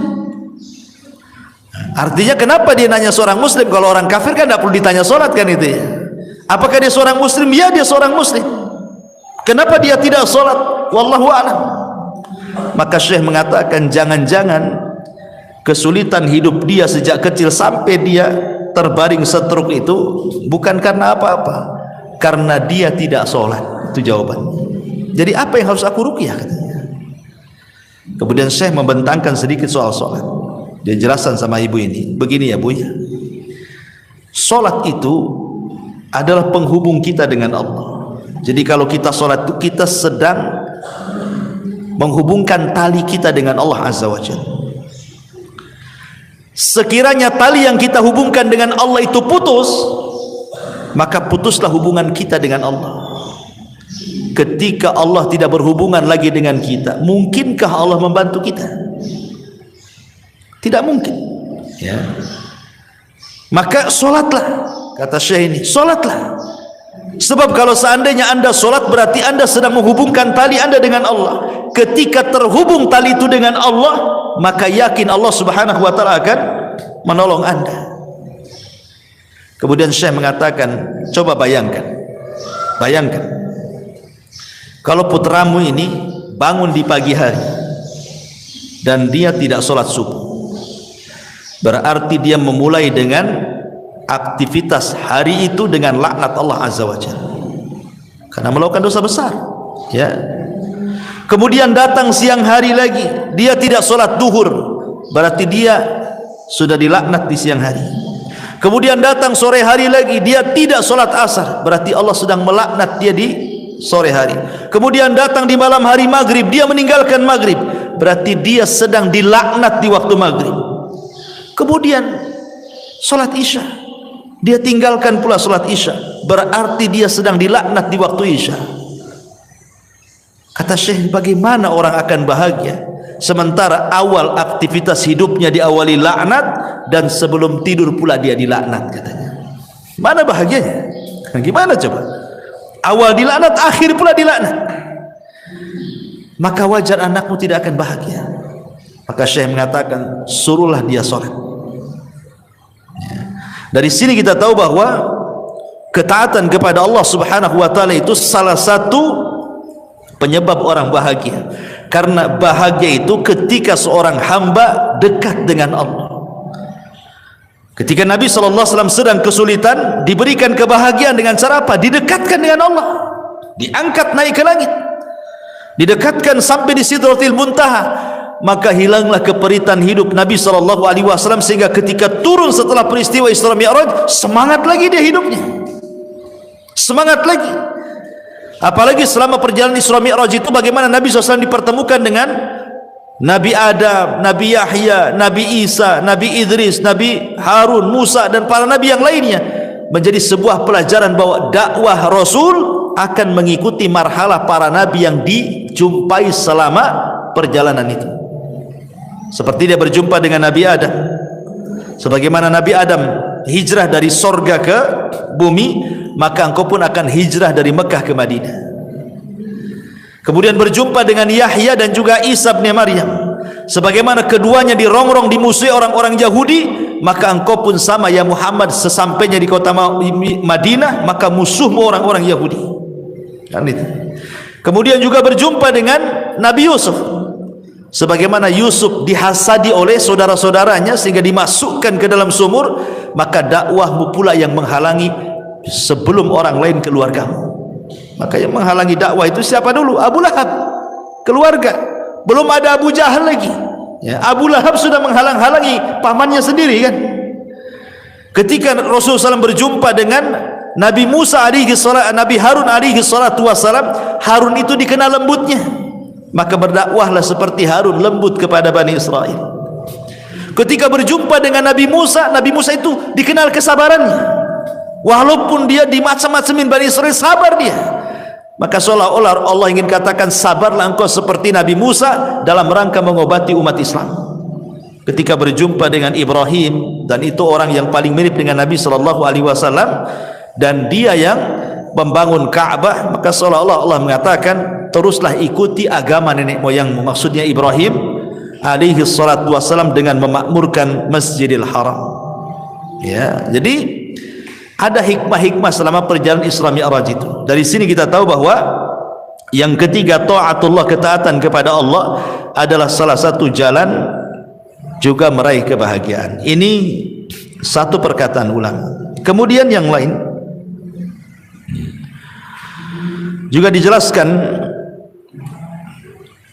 Artinya kenapa dia nanya seorang muslim? Kalau orang kafir kan tidak perlu ditanya sholat kan itu ya. Apakah dia seorang muslim? Ya, dia seorang muslim. Kenapa dia tidak sholat? Wallahu a'lam. Maka syekh mengatakan, jangan-jangan kesulitan hidup dia sejak kecil sampai dia terbaring stroke itu bukan karena apa-apa, karena dia tidak sholat. Itu jawabannya. Jadi apa yang harus aku ruqyah katanya. Kemudian syekh membentangkan sedikit soal sholat. Dia jelaskan sama ibu ini, begini ya bu ya, sholat itu adalah penghubung kita dengan Allah. Jadi kalau kita sholat itu kita sedang menghubungkan tali kita dengan Allah Azza wa Jalla. Sekiranya tali yang kita hubungkan dengan Allah itu putus, maka putuslah hubungan kita dengan Allah. Ketika Allah tidak berhubungan lagi dengan kita, mungkinkah Allah membantu kita? Tidak mungkin ya. Maka solatlah, kata syekh ini, solatlah. Sebab kalau seandainya anda solat, berarti anda sedang menghubungkan tali anda dengan Allah. Ketika terhubung tali itu dengan Allah, maka yakin Allah subhanahu wa ta'ala akan menolong anda. Kemudian syekh mengatakan, coba bayangkan kalau putramu ini bangun di pagi hari dan dia tidak solat subuh, berarti dia memulai dengan aktivitas hari itu dengan laknat Allah Azza wa Jalla karena melakukan dosa besar ya. Kemudian datang siang hari lagi, dia tidak sholat duhur, berarti dia sudah dilaknat di siang hari. Kemudian datang sore hari lagi, dia tidak sholat asar, berarti Allah sedang melaknat dia di sore hari. Kemudian datang di malam hari maghrib, dia meninggalkan maghrib, berarti dia sedang dilaknat di waktu maghrib. Kemudian sholat isya, dia tinggalkan pula sholat isya, berarti dia sedang dilaknat di waktu isya. Kata syekh, bagaimana orang akan bahagia sementara awal aktivitas hidupnya diawali laknat dan sebelum tidur pula dia dilaknat katanya. Mana bahagianya? Gimana coba? Awal dilaknat, akhir pula dilaknat. Maka wajar anakmu tidak akan bahagia. Maka syekh mengatakan, suruhlah dia sholat. Dari sini kita tahu bahwa ketaatan kepada Allah Subhanahu wa taala itu salah satu penyebab orang bahagia. Karena bahagia itu ketika seorang hamba dekat dengan Allah. Ketika Nabi SAW sedang kesulitan, diberikan kebahagiaan dengan cara apa? Didekatkan dengan Allah, diangkat naik ke langit, didekatkan sampai di Sidratil Muntaha. Maka hilanglah keperitan hidup Nabi SAW, sehingga ketika turun setelah peristiwa Isra Mi'raj, semangat lagi dia hidupnya, semangat lagi. Apalagi selama perjalanan Isra Mi'raj itu bagaimana Nabi SAW dipertemukan dengan Nabi Adam, Nabi Yahya, Nabi Isa, Nabi Idris, Nabi Harun, Musa dan para Nabi yang lainnya. Menjadi sebuah pelajaran bahwa dakwah Rasul akan mengikuti marhalah para Nabi yang dijumpai selama perjalanan itu. Seperti dia berjumpa dengan Nabi Adam, sebagaimana Nabi Adam hijrah dari sorga ke bumi, maka engkau pun akan hijrah dari Mekah ke Madinah. Kemudian berjumpa dengan Yahya dan juga Isa bin Maryam, sebagaimana keduanya dirongrong, dimusuhi orang-orang Yahudi, maka engkau pun sama ya Muhammad, sesampainya di kota Madinah maka musuhmu orang-orang Yahudi. Kan itu. Kemudian juga berjumpa dengan Nabi Yusuf, sebagaimana Yusuf dihasadi oleh saudara-saudaranya sehingga dimasukkan ke dalam sumur, maka dakwahmu pula yang menghalangi sebelum orang lain keluargamu. Maka yang menghalangi dakwah itu siapa dulu? Abu Lahab, keluarga. Belum ada Abu Jahal lagi ya, Abu Lahab sudah menghalang-halangi pamannya sendiri kan. Ketika Rasulullah SAW berjumpa dengan Nabi Musa alaihi salam, Nabi Harun alaihi salatu wassalam, Harun itu dikenal lembutnya, maka berdakwahlah seperti Harun lembut kepada Bani Israel. Ketika berjumpa dengan Nabi Musa itu dikenal kesabarannya, walaupun dia dimacam-macamin Bani Israel, sabar dia. Maka seolah-olah Allah ingin katakan, sabarlah engkau seperti Nabi Musa dalam rangka mengobati umat Islam. Ketika berjumpa dengan Ibrahim, dan itu orang yang paling mirip dengan Nabi SAW, dan dia yang membangun Ka'bah, maka seolah-olah Allah mengatakan, teruslah ikuti agama nenek moyangmu, maksudnya Ibrahim alaihi salatu wassalam, dengan memakmurkan Masjidil Haram ya. Jadi ada hikmah-hikmah selama perjalanan Isra Mi'raj itu. Dari sini kita tahu bahwa yang ketiga, taatullah, ketaatan kepada Allah adalah salah satu jalan juga meraih kebahagiaan. Ini satu perkataan ulama. Kemudian yang lain juga dijelaskan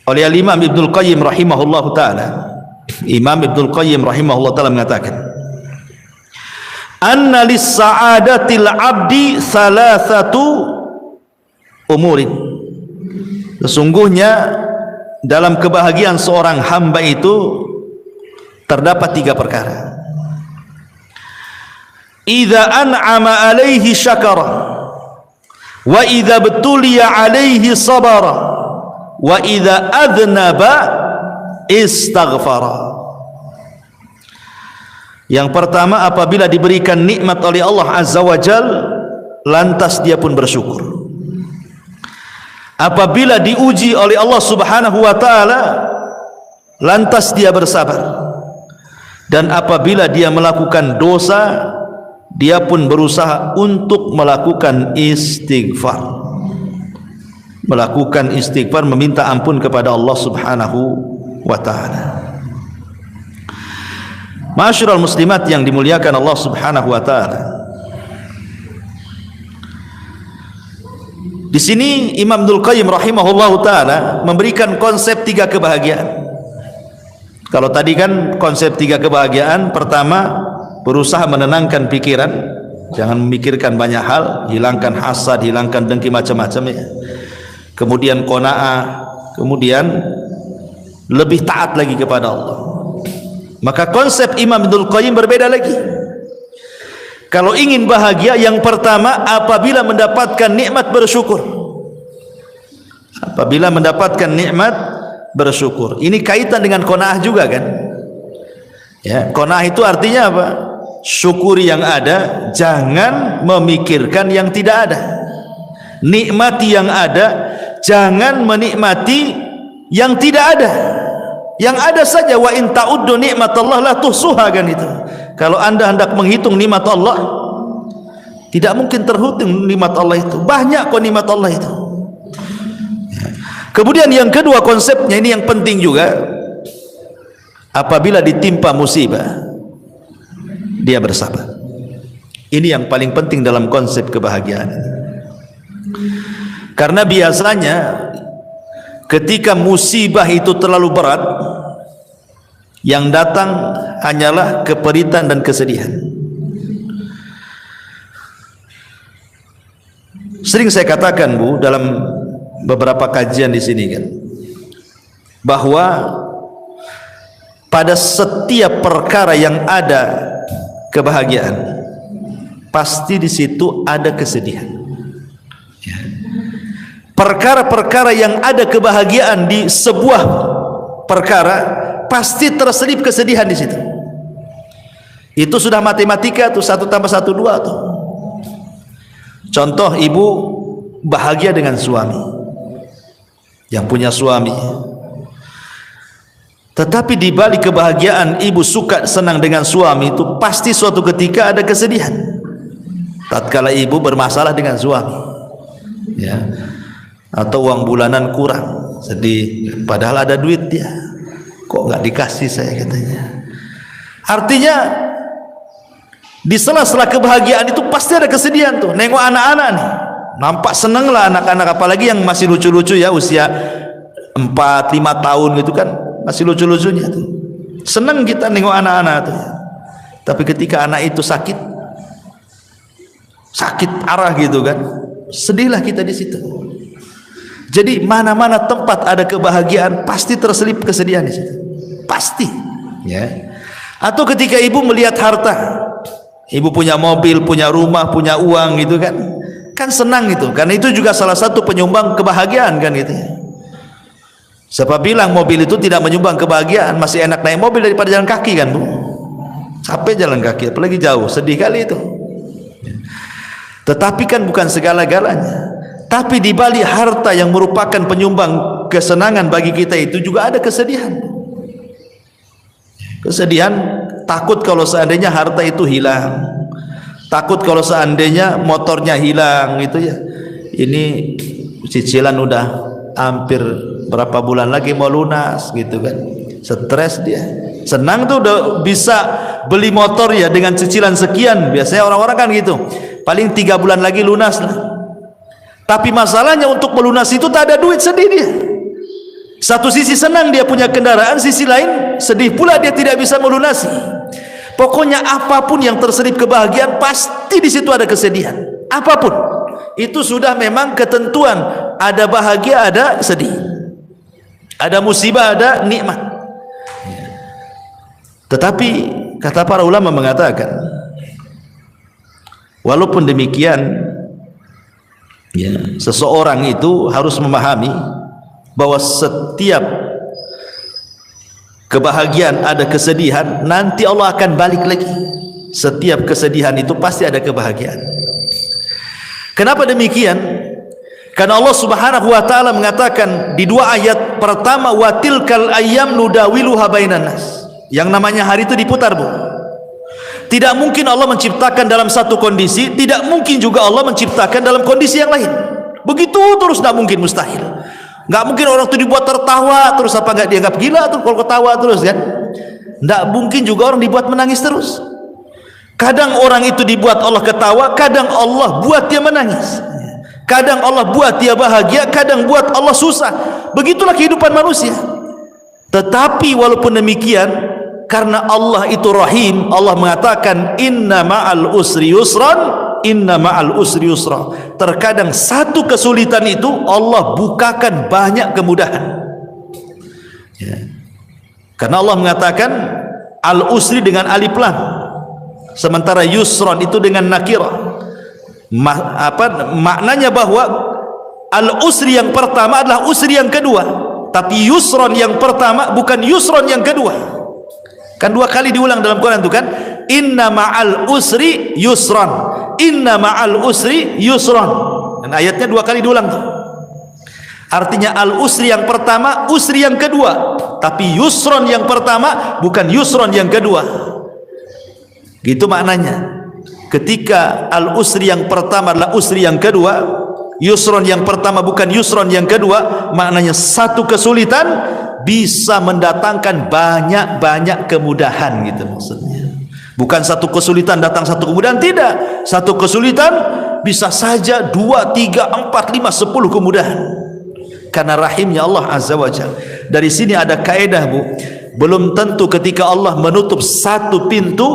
oleh Imam Ibnul Qayyim rahimahullah ta'ala. Imam Ibnul Qayyim rahimahullah ta'ala mengatakan, anna lis-sa'adatil abdi thalathatu umurin. Sesungguhnya dalam kebahagiaan seorang hamba itu terdapat 3 perkara. Idza an'ama alaihi syakara, wa idza betuliya alaihi sabara, wa idza adnaba istaghfara. Yang pertama, apabila diberikan nikmat oleh Allah Azza wa Jal, lantas dia pun bersyukur. Apabila diuji oleh Allah Subhanahu wa ta'ala, lantas dia bersabar. Dan apabila dia melakukan dosa, dia pun berusaha untuk melakukan istighfar. Melakukan istighfar, meminta ampun kepada Allah Subhanahu wa ta'ala. Ma'asyiral muslimat yang dimuliakan Allah Subhanahu wa taala. Di sini Imam Ibnul Qayyim rahimahullahu taala memberikan konsep 3 kebahagiaan. Kalau tadi kan konsep 3 kebahagiaan, pertama berusaha menenangkan pikiran, jangan memikirkan banyak hal, hilangkan hasad, hilangkan dengki macam-macam ya. Kemudian qanaah, kemudian lebih taat lagi kepada Allah. Maka konsep Imam Ibnul Qayyim berbeda lagi. Kalau ingin bahagia, yang pertama apabila mendapatkan nikmat bersyukur. Apabila mendapatkan nikmat bersyukur. Ini kaitan dengan qanaah juga kan? Ya, qanaah itu artinya apa? Syukuri yang ada, jangan memikirkan yang tidak ada. Nikmati yang ada, jangan menikmati yang tidak ada. Yang ada saja. Wa in ta'uddu nikmatallah la tuhsuha, kan itu. Kalau anda hendak menghitung nikmat Allah, Tidak mungkin terhitung nikmat Allah itu. Banyak kok nikmat Allah itu. Kemudian yang kedua konsepnya ini yang penting juga. Apabila ditimpa musibah, dia bersabar. Ini yang paling penting dalam konsep kebahagiaan. Karena biasanya ketika musibah itu terlalu berat, yang datang hanyalah keperitan dan kesedihan. Sering saya katakan, Bu, dalam beberapa kajian di sini kan, bahwa pada setiap perkara yang ada kebahagiaan, pasti di situ ada kesedihan. Perkara-perkara yang ada kebahagiaan di sebuah perkara, pasti terselip kesedihan di situ. Itu sudah matematika tuh, 1 tambah 1 2 tuh. Contoh, ibu bahagia dengan suami, yang punya suami. Tetapi di balik kebahagiaan ibu suka senang dengan suami itu, pasti suatu ketika ada kesedihan. Tatkala ibu bermasalah dengan suami, ya, atau uang bulanan kurang, sedih. Padahal ada duit dia, kok nggak dikasih saya, katanya. Artinya di sela-sela kebahagiaan itu pasti ada kesedihan tuh. Nengok anak-anak nih, nampak seneng lah anak-anak, apalagi yang masih lucu-lucu ya, usia 4-5 tahun gitu kan, masih lucu-lucunya tuh. Seneng kita nengok anak-anak tuh ya. Tapi ketika anak itu sakit arah gitu kan, sedihlah kita di situ. Jadi mana-mana tempat ada kebahagiaan, pasti terselip kesedihan di situ. Pasti, ya. Atau ketika ibu melihat harta, ibu punya mobil, punya rumah, punya uang gitu kan senang itu, karena itu juga salah satu penyumbang kebahagiaan kan gitu ya. Siapa bilang mobil itu tidak menyumbang kebahagiaan? Masih enak naik mobil daripada jalan kaki kan, Bu. Capek jalan kaki, apalagi jauh, sedih kali itu. Tetapi kan bukan segala-galanya. Tapi di balik harta yang merupakan penyumbang kesenangan bagi kita itu juga ada kesedihan. Kesedihan, takut kalau seandainya harta itu hilang, takut kalau seandainya motornya hilang gitu ya. Ini cicilan udah hampir berapa bulan lagi mau lunas gitu kan, stres dia. Senang tuh udah bisa beli motor ya dengan cicilan sekian. Biasanya orang-orang kan gitu, paling 3 bulan lagi lunas lah. Tapi masalahnya untuk melunasi itu tak ada duit, sedih dia. Satu sisi senang dia punya kendaraan, sisi lain sedih pula dia tidak bisa melunasi. Pokoknya apapun yang terselip kebahagiaan, pasti di situ ada kesedihan. Apapun itu sudah memang ketentuan, ada bahagia, ada sedih, ada musibah, ada nikmat. Tetapi kata para ulama mengatakan, walaupun demikian, ya, seseorang itu harus memahami bahwa setiap kebahagiaan ada kesedihan, nanti Allah akan balik lagi. Setiap kesedihan itu pasti ada kebahagiaan. Kenapa demikian? Karena Allah Subhanahu wa taala mengatakan di 2 ayat pertama, wa tilkal ayyam nudawiluha bainan nas. Yang namanya hari itu diputar, Bu. Tidak mungkin Allah menciptakan dalam satu kondisi, tidak mungkin juga Allah menciptakan dalam kondisi yang lain. Begitu terus, tidak mungkin, mustahil. Nggak mungkin orang itu dibuat tertawa terus, apa nggak dianggap gila tuh kalau ketawa terus kan? Nggak mungkin juga orang dibuat menangis terus. Kadang orang itu dibuat Allah ketawa, kadang Allah buat dia menangis. Kadang Allah buat dia bahagia, kadang buat Allah susah. Begitulah kehidupan manusia. Tetapi walaupun demikian, karena Allah itu Rahim, Allah mengatakan inna ma'al usri yusran, inna ma'al usri yusra. Terkadang satu kesulitan itu Allah bukakan banyak kemudahan, ya. Karena Allah mengatakan al-usri dengan alif lam, sementara yusran itu dengan nakirah. Maknanya bahwa al-usri yang pertama adalah usri yang kedua, tapi yusran yang pertama bukan yusran yang kedua. Kan 2 kali diulang dalam Quran itu kan, inna ma'al usri yusran, inna ma'al usri yusran. Dan ayatnya 2 kali diulang tuh. Artinya al-usri yang pertama, usri yang kedua, tapi yusran yang pertama bukan yusran yang kedua. Gitu maknanya. ketika al-usri yang pertama adalah usri yang kedua, yusron yang pertama bukan yusron yang kedua, maknanya satu kesulitan bisa mendatangkan banyak-banyak kemudahan gitu maksudnya. Bukan satu kesulitan datang satu kemudahan, tidak. Satu kesulitan bisa saja 2, 3, 4, 5, 10 kemudahan. Karena rahimnya Allah Azza wa Jalla. Dari sini ada kaedah, Bu. Belum tentu ketika Allah menutup satu pintu,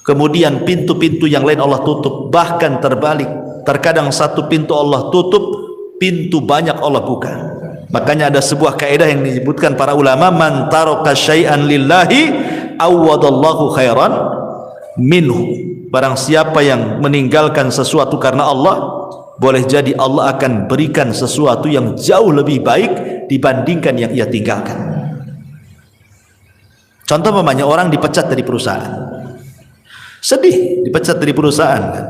kemudian pintu-pintu yang lain Allah tutup. Bahkan terbalik. Terkadang satu pintu Allah tutup, pintu banyak Allah buka. Makanya ada sebuah kaedah yang disebutkan para ulama, man taraka syai'an lillahi awwadallahu khairan minhu. Barang siapa yang meninggalkan sesuatu karena Allah, boleh jadi Allah akan berikan sesuatu yang jauh lebih baik dibandingkan yang ia tinggalkan. Contoh namanya orang dipecat dari perusahaan, sedih dipecat dari perusahaan kan?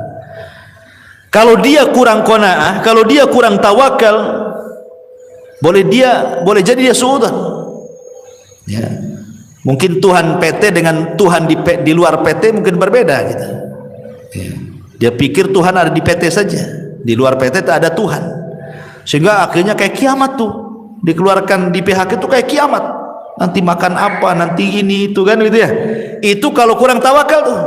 Kalau dia kurang qanaah, kalau dia kurang tawakal, boleh jadi dia suudzon. Ya. Mungkin Tuhan PT dengan Tuhan di luar PT mungkin berbeda gitu. Ya. Dia pikir Tuhan ada di PT saja, di luar PT tak ada Tuhan, sehingga akhirnya kayak kiamat tuh, dikeluarkan di PHK itu kayak kiamat. Nanti makan apa, nanti ini itu kan gitu ya. Itu kalau kurang tawakal tuh.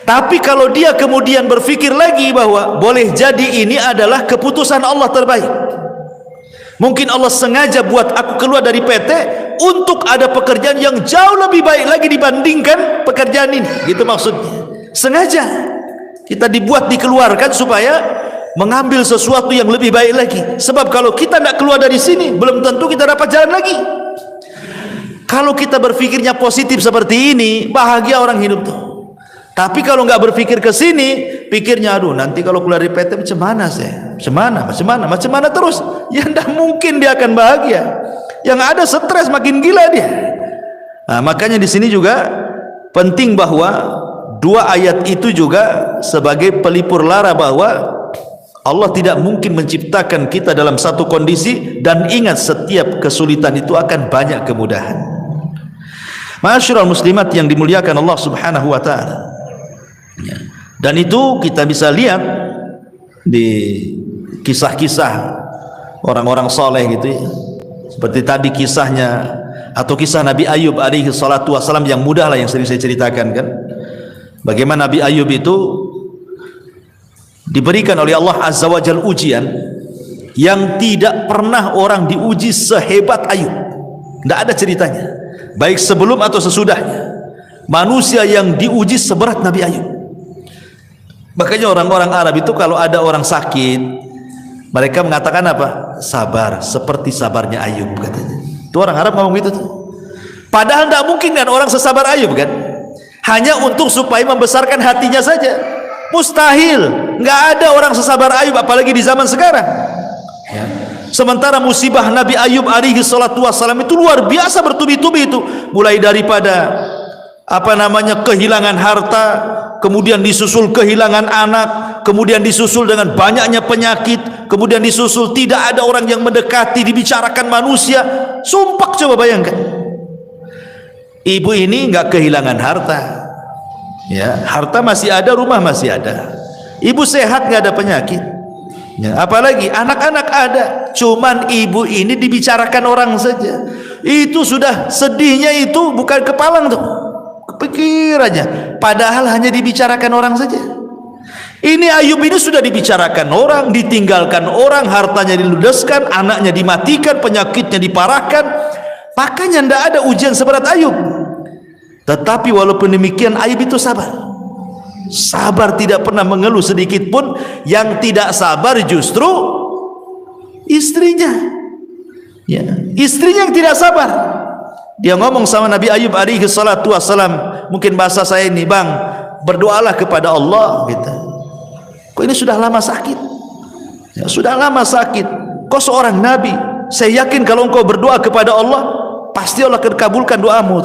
Tapi kalau dia kemudian berpikir lagi bahwa boleh jadi ini adalah keputusan Allah terbaik, mungkin Allah sengaja buat aku keluar dari PT untuk ada pekerjaan yang jauh lebih baik lagi dibandingkan pekerjaan ini, gitu maksudnya. Sengaja kita dibuat dikeluarkan supaya mengambil sesuatu yang lebih baik lagi. Sebab kalau kita tidak keluar dari sini, belum tentu kita dapat jalan lagi. Kalau kita berpikirnya positif seperti ini, bahagia orang hidup tuh. Tapi kalau nggak berpikir ke sini, pikirnya aduh nanti kalau keluar dari PT macam mana saya? Macam mana terus? Ya tidak mungkin dia akan bahagia. Yang ada stres, makin gila dia. Nah, makanya di sini juga penting bahwa dua ayat itu juga sebagai pelipur lara bahwa Allah tidak mungkin menciptakan kita dalam satu kondisi, dan ingat setiap kesulitan itu akan banyak kemudahan. Ma'asyiral muslimat yang dimuliakan Allah Subhanahu wa taala. Ya. Dan itu kita bisa lihat di kisah-kisah orang-orang soleh gitu ya. Seperti tadi kisahnya atau kisah Nabi Ayub alaihi salatu wassalam yang mudah lah yang sering saya ceritakan kan. Bagaimana Nabi Ayub itu diberikan oleh Allah Azza wa Jalla ujian yang tidak pernah orang diuji sehebat Ayub. Tidak ada ceritanya, baik sebelum atau sesudahnya, manusia yang diuji seberat Nabi Ayub. Makanya orang-orang Arab itu kalau ada orang sakit, mereka mengatakan apa? Sabar, seperti sabarnya Ayub katanya. Itu orang Arab ngomong gitu tuh. Padahal tidak mungkin kan orang sesabar Ayub kan? Hanya untuk supaya membesarkan hatinya saja. Mustahil. Nggak ada orang sesabar Ayub, apalagi di zaman sekarang. Ya. Sementara musibah Nabi Ayub alaihi salatu wassalam itu luar biasa bertubi-tubi itu. Mulai daripada kehilangan harta, kemudian disusul kehilangan anak, kemudian disusul dengan banyaknya penyakit, kemudian disusul tidak ada orang yang mendekati, dibicarakan manusia. Sumpah, coba bayangkan. Ibu ini nggak kehilangan harta, ya, harta masih ada, rumah masih ada, ibu sehat, nggak ada penyakit, ya, apalagi anak-anak ada, cuman ibu ini dibicarakan orang saja. Itu sudah sedihnya itu bukan kepalang tuh, pikirannya, padahal hanya dibicarakan orang saja. Ini Ayub ini sudah dibicarakan orang, ditinggalkan orang, hartanya diludeskan, anaknya dimatikan, penyakitnya diparahkan. Makanya tidak ada ujian seberat Ayub. Tetapi walaupun demikian Ayub itu sabar. Sabar, tidak pernah mengeluh sedikit pun. Yang tidak sabar justru istrinya, ya, istrinya yang tidak sabar. Dia ngomong sama Nabi Ayub alaihi salatu wassalam, mungkin bahasa saya ini, bang, berdoalah kepada Allah gitu. Kok ini sudah lama sakit, ya, sudah lama sakit, kau seorang Nabi, saya yakin kalau engkau berdoa kepada Allah pasti Allah akan kabulkan doamu.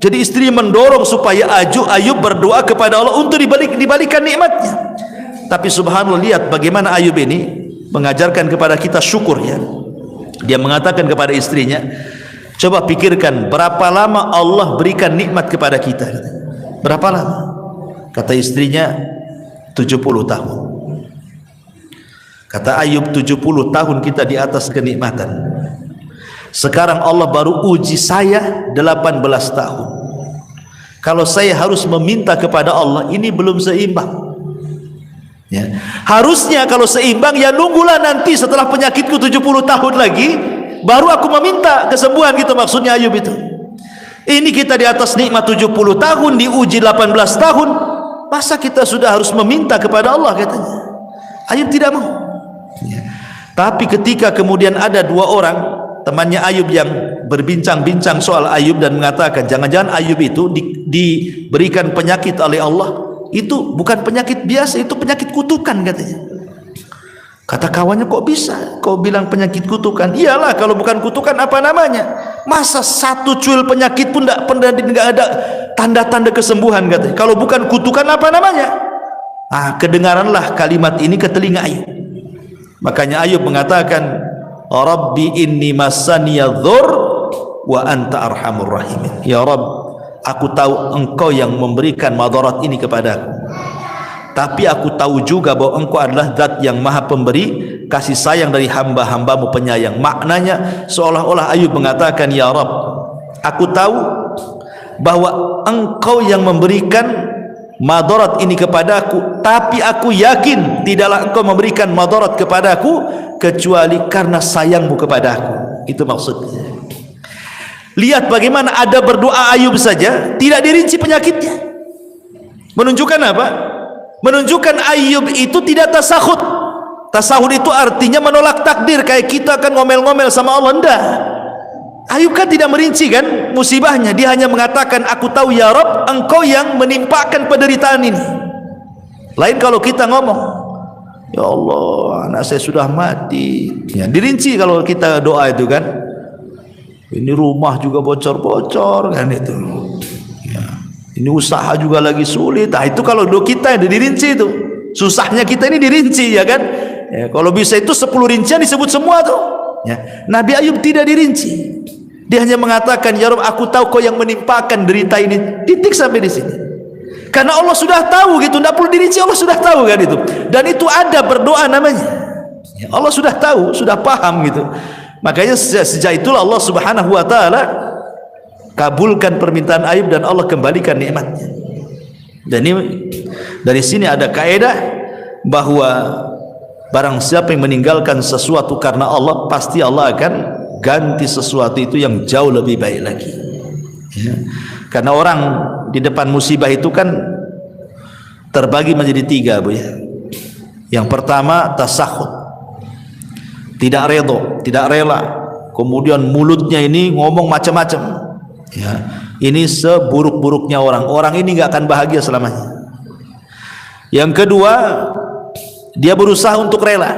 Jadi istri mendorong supaya Ayub berdoa kepada Allah untuk dibalikan nikmatnya. Tapi subhanallah, lihat bagaimana Ayub ini mengajarkan kepada kita syukur ya. Dia mengatakan kepada istrinya, coba pikirkan berapa lama Allah berikan nikmat kepada kita. Berapa lama? Kata istrinya 70 tahun. Kata Ayub, 70 tahun kita di atas kenikmatan. Sekarang Allah baru uji saya 18 tahun. Kalau saya harus meminta kepada Allah, ini belum seimbang. Ya. Harusnya kalau seimbang, ya nunggulah nanti setelah penyakitku 70 tahun lagi, baru aku meminta kesembuhan, gitu maksudnya Ayub itu. Ini kita di atas nikmat 70 tahun, diuji 18 tahun, masa kita sudah harus meminta kepada Allah, katanya. Ayub tidak mau. Ya. Tapi ketika kemudian ada dua orang temannya Ayub yang berbincang-bincang soal Ayub dan mengatakan jangan-jangan Ayub itu diberikan penyakit oleh Allah, itu bukan penyakit biasa, itu penyakit kutukan, katanya. Kata kawannya, kok bisa kau bilang penyakit kutukan? Iyalah, kalau bukan kutukan apa namanya? Masa satu cuil penyakit pun tidak ada tanda-tanda kesembuhan, katanya. Kalau bukan kutukan apa namanya? Kedengaranlah kalimat ini ke telinga Ayub. Makanya Ayub mengatakan, Rabbi inni massaniya dzur wa anta arhamur rahimin. Ya Rabb, aku tahu engkau yang memberikan madarat ini kepadaku, tapi aku tahu juga bahwa engkau adalah zat yang maha pemberi kasih sayang dari hamba-hambamu penyayang. Maknanya seolah-olah Ayub mengatakan, ya Rabb, aku tahu bahwa engkau yang memberikan madarat ini kepadaku, tapi aku yakin tidaklah engkau memberikan madarat kepadaku kecuali karena sayangmu kepadaku. Itu maksudnya. Lihat bagaimana ada berdoa Ayub saja tidak dirinci penyakitnya. Menunjukkan apa? Menunjukkan Ayub itu tidak tasahud. Tasahud itu artinya menolak takdir, kayak kita kan ngomel-ngomel sama Allah. Enggak. Ayub kan tidak merinci kan musibahnya, dia hanya mengatakan, aku tahu ya Rabb, engkau yang menimpakan penderitaan ini. Lain kalau kita ngomong, ya Allah, anak saya sudah mati, ya, dirinci kalau kita doa itu kan. Ini rumah juga bocor-bocor kan itu, ya. Ini usaha juga lagi sulit. Itu kalau doa kita yang dirinci itu, susahnya kita ini dirinci, ya kan. Ya, kalau bisa itu 10 rincian disebut semua tuh, ya. Nabi Ayub tidak dirinci. Dia hanya mengatakan, ya Rabb, aku tahu kau yang menimpakan derita ini. Titik sampai di sini. Karena Allah sudah tahu gitu, tidak perlu dirinci, Allah sudah tahu kan itu. Dan itu ada berdoa namanya. Ya, Allah sudah tahu, sudah paham gitu. Makanya sejak itulah Allah Subhanahu wa taala kabulkan permintaan Ayub dan Allah kembalikan nikmatnya. Dan ini dari sini ada kaidah bahwa barang siapa yang meninggalkan sesuatu karena Allah, pasti Allah akan ganti sesuatu itu yang jauh lebih baik lagi, ya. Karena orang di depan musibah itu kan terbagi menjadi 3, Bu, ya. Yang pertama tasahud, tidak redha, tidak rela, kemudian mulutnya ini ngomong macam-macam, ya. Ini seburuk-buruknya orang ini nggak akan bahagia selamanya. Yang kedua, dia berusaha untuk rela,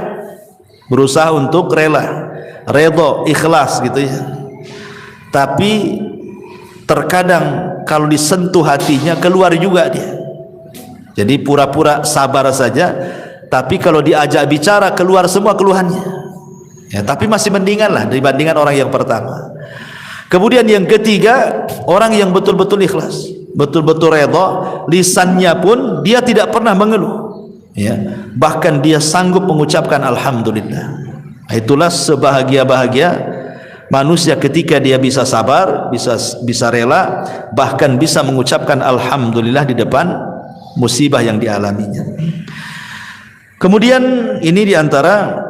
redha, ikhlas gitu ya. Tapi terkadang kalau disentuh hatinya keluar juga dia. Jadi pura-pura sabar saja, tapi kalau diajak bicara keluar semua keluhannya. Ya, tapi masih mendingan lah dibandingkan orang yang pertama. Kemudian yang ketiga, orang yang betul-betul ikhlas, betul-betul redha, lisannya pun dia tidak pernah mengeluh, ya. Bahkan dia sanggup mengucapkan alhamdulillah. Itulah sebahagia-bahagia manusia ketika dia bisa sabar, bisa rela, bahkan bisa mengucapkan alhamdulillah di depan musibah yang dialaminya. Kemudian ini diantara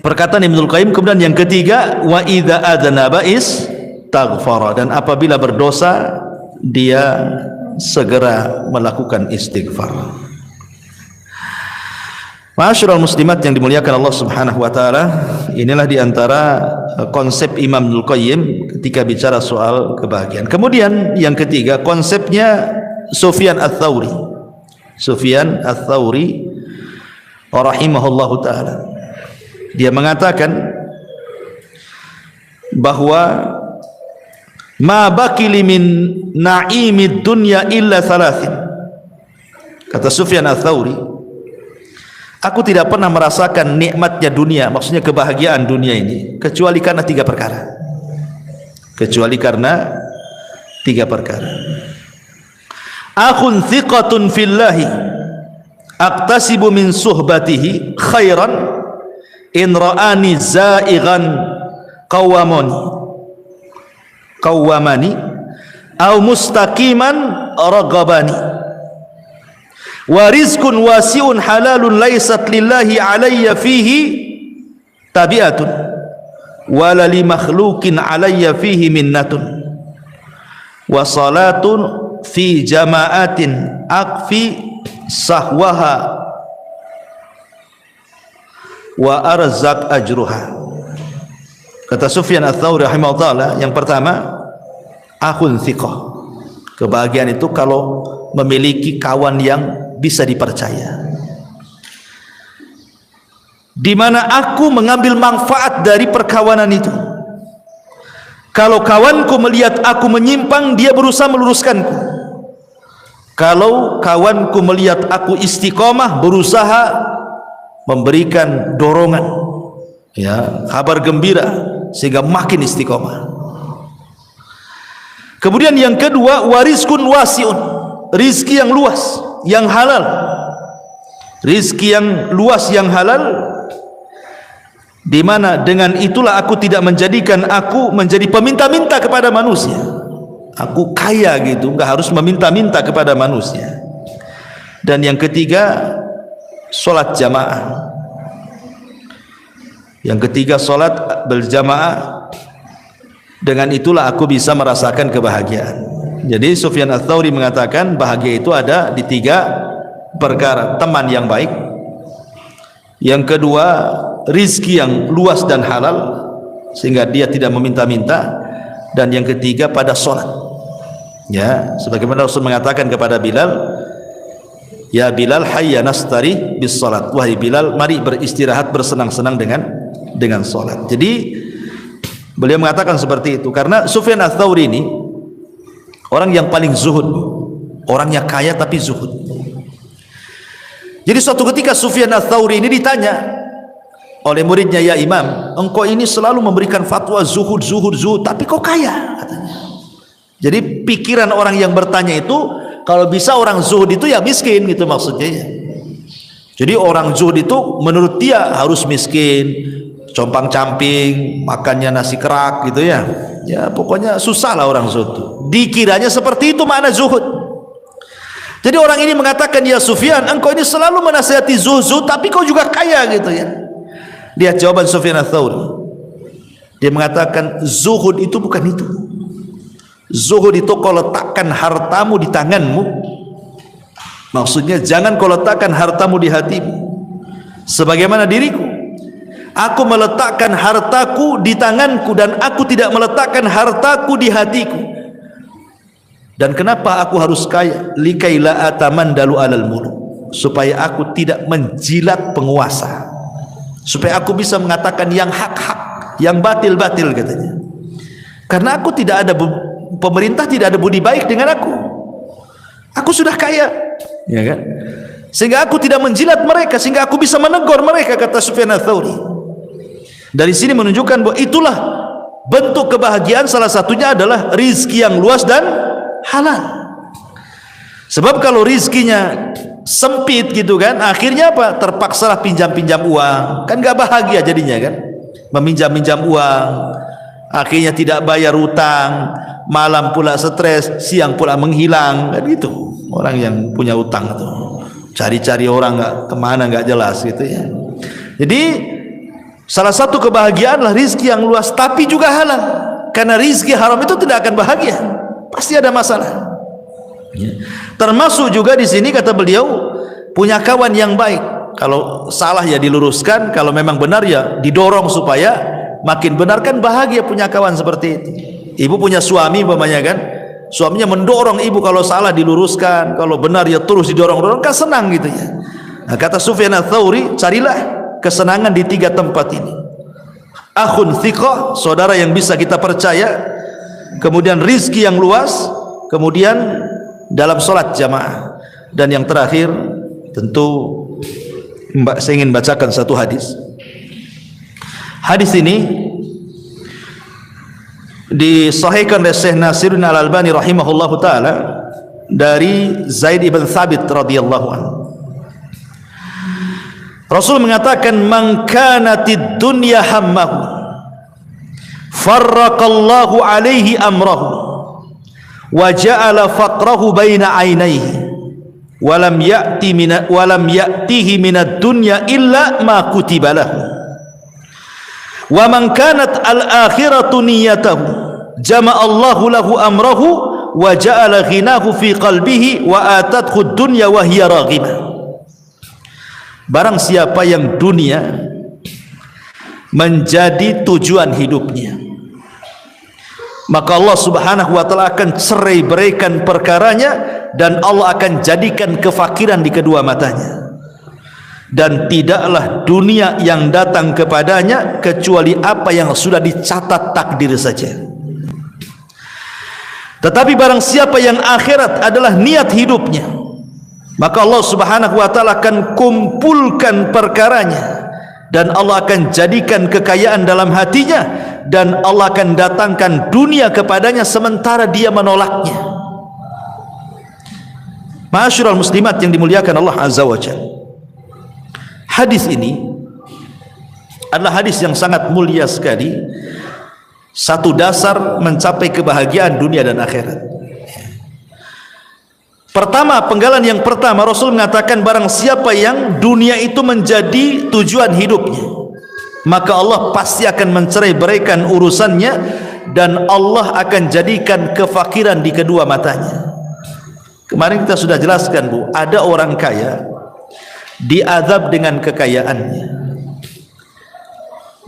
perkataan Ibnul Qayyim. Kemudian yang ketiga, wa idza adnaba istaghfara, dan apabila berdosa dia segera melakukan istighfar. Ma'asyiral muslimat yang dimuliakan Allah Subhanahu wa taala, inilah diantara konsep Imam Ibnul Qayyim ketika bicara soal kebahagiaan. Kemudian yang ketiga, konsepnya Sufyan Ats-Tsauri. Sufyan Ats-Tsauri rahimahullahu taala, dia mengatakan bahwa ma baqili min na'imid dunya illa thalathin. Kata Sufyan Ats-Tsauri, aku tidak pernah merasakan nikmatnya dunia, maksudnya kebahagiaan dunia ini, kecuali karena 3 perkara. Kecuali karena 3 perkara. akhun thiqatun fillahi aqtasibu min suhbatihi khairan in ra'ani za'ighan qawwamani aw mustaqiman ragabani wa rizqun wasi'un halalun laysat lillahi alayya fihi tabi'atun wala li makhluqin alayya fihi minnatun wa salatun fi jama'atin akfi sahwaha wa arzak ajruha. Kata Sufyan Ats-Tsauri rahimahullah, yang pertama akhun thiqah. Kebahagiaan itu kalau memiliki kawan yang bisa dipercaya, di mana aku mengambil manfaat dari perkawanan itu. Kalau kawanku melihat aku menyimpang, dia berusaha meluruskanku. Kalau kawanku melihat aku istiqomah, berusaha memberikan dorongan, ya, kabar gembira sehingga makin istiqomah. Kemudian yang kedua, warizkun wasiun, rizki yang luas, yang halal. Rizki yang luas, yang halal, di mana dengan itulah aku tidak menjadikan aku menjadi peminta-minta kepada manusia. Aku kaya gitu, enggak harus meminta-minta kepada manusia. Dan yang ketiga, solat jamaah. Yang ketiga, solat berjamaah. Dengan itulah aku bisa merasakan kebahagiaan. Jadi Sufyan Ats-Tsauri mengatakan bahagia itu ada di tiga perkara: teman yang baik, yang kedua rizki yang luas dan halal sehingga dia tidak meminta-minta, dan yang ketiga pada solat. Ya, sebagaimana Rasul mengatakan kepada Bilal, ya Bilal, hayya nastari bis salat, wahai Bilal, mari beristirahat, bersenang-senang dengan solat. Jadi beliau mengatakan seperti itu karena Sufyan Ats-Tsauri ini orang yang paling zuhud, orangnya kaya tapi zuhud. Jadi suatu ketika Sufyan Ats-Tsauri ini ditanya oleh muridnya, ya Imam, engkau ini selalu memberikan fatwa zuhud, tapi kok kaya, katanya. Jadi pikiran orang yang bertanya itu, kalau bisa orang zuhud itu ya miskin gitu maksudnya ya. Jadi orang zuhud itu menurut dia harus miskin, compang-camping, makannya nasi kerak gitu ya. Ya pokoknya susah lah orang zuhud. Dikiranya seperti itu makna zuhud. Jadi orang ini mengatakan, ya Sufyan, engkau ini selalu menasihati zuhud, tapi kau juga kaya gitu ya. Lihat jawaban Sufyan Ats-Tsauri. Dia mengatakan zuhud itu bukan itu. Zuhud itu kau letakkan hartamu di tanganmu. Maksudnya jangan kau letakkan hartamu di hatimu. Sebagaimana diriku, aku meletakkan hartaku di tanganku dan aku tidak meletakkan hartaku di hatiku. Dan kenapa aku harus kaya? Likaila atamandalu alal muluk, supaya aku tidak menjilat penguasa, supaya aku bisa mengatakan yang hak-hak, yang batil-batil katanya. Karena aku tidak ada, pemerintah tidak ada budi baik dengan aku. Aku sudah kaya, ya kan? Sehingga aku tidak menjilat mereka, sehingga aku bisa menegur mereka, kata Sufyan Ats-Tsauri. Dari sini menunjukkan bahwa itulah bentuk kebahagiaan, salah satunya adalah rizki yang luas dan halal. Sebab kalau rizkinya sempit gitu kan, akhirnya apa? Terpaksalah pinjam-pinjam uang, kan gak bahagia jadinya kan, meminjam-minjam uang, akhirnya tidak bayar utang, malam pula stres, siang pula menghilang, kan gitu. Orang yang punya utang itu cari-cari orang nggak kemana, nggak jelas gitu ya. Jadi salah satu kebahagiaan adalah rizki yang luas tapi juga halal, karena rizki haram itu tidak akan bahagia, pasti ada masalah ya. Termasuk juga di sini kata beliau, punya kawan yang baik, kalau salah ya diluruskan, kalau memang benar ya didorong supaya makin benar, kan bahagia punya kawan seperti itu. Ibu punya suami umpamanya kan, suaminya mendorong ibu, kalau salah diluruskan, kalau benar ya terus didorong-dorong, kan senang gitu ya. Nah, kata Sufyan Ats-Tsauri, carilah kesenangan di tiga tempat ini: akhun thiqah, saudara yang bisa kita percaya, kemudian rizki yang luas, kemudian dalam sholat jamaah, dan yang terakhir tentu saya ingin bacakan satu hadis. Hadis ini disahihkan oleh Syekh Nasiruddin Al-Albani rahimahullahu taala dari Zaid ibn Thabit radhiyallahu anhu. Rasul mengatakan, "Man kanatid dunya hammahu farraqallahu alaihi amrahu wa ja'ala faqrahu baina 'ainaihi wa lam ya'tihi minad dunya illa ma kutiba lahu. Wa man kanat al-akhiratu niyyatahu jama'allahu lahu amrahu wa ja'ala ghinahu fi qalbihi wa atathu ad-dunya wa hiya raghibah." Barang siapa yang dunia menjadi tujuan hidupnya, maka Allah subhanahu wa ta'ala akan cerai beraikan perkaranya, dan Allah akan jadikan kefakiran di kedua matanya, dan tidaklah dunia yang datang kepadanya kecuali apa yang sudah dicatat takdir saja. Tetapi barang siapa yang akhirat adalah niat hidupnya, maka Allah subhanahu wa ta'ala akan kumpulkan perkaranya, dan Allah akan jadikan kekayaan dalam hatinya, dan Allah akan datangkan dunia kepadanya sementara dia menolaknya. Ma'asyiral muslimat yang dimuliakan Allah azza wa jalla, hadis ini adalah hadis yang sangat mulia sekali, satu dasar mencapai kebahagiaan dunia dan akhirat. Pertama, penggalan yang pertama, Rasul mengatakan barang siapa yang dunia itu menjadi tujuan hidupnya, maka Allah pasti akan mencerai beraikan urusannya, dan Allah akan jadikan kefakiran di kedua matanya. Kemarin kita sudah jelaskan, Bu, ada orang kaya diazab dengan kekayaannya,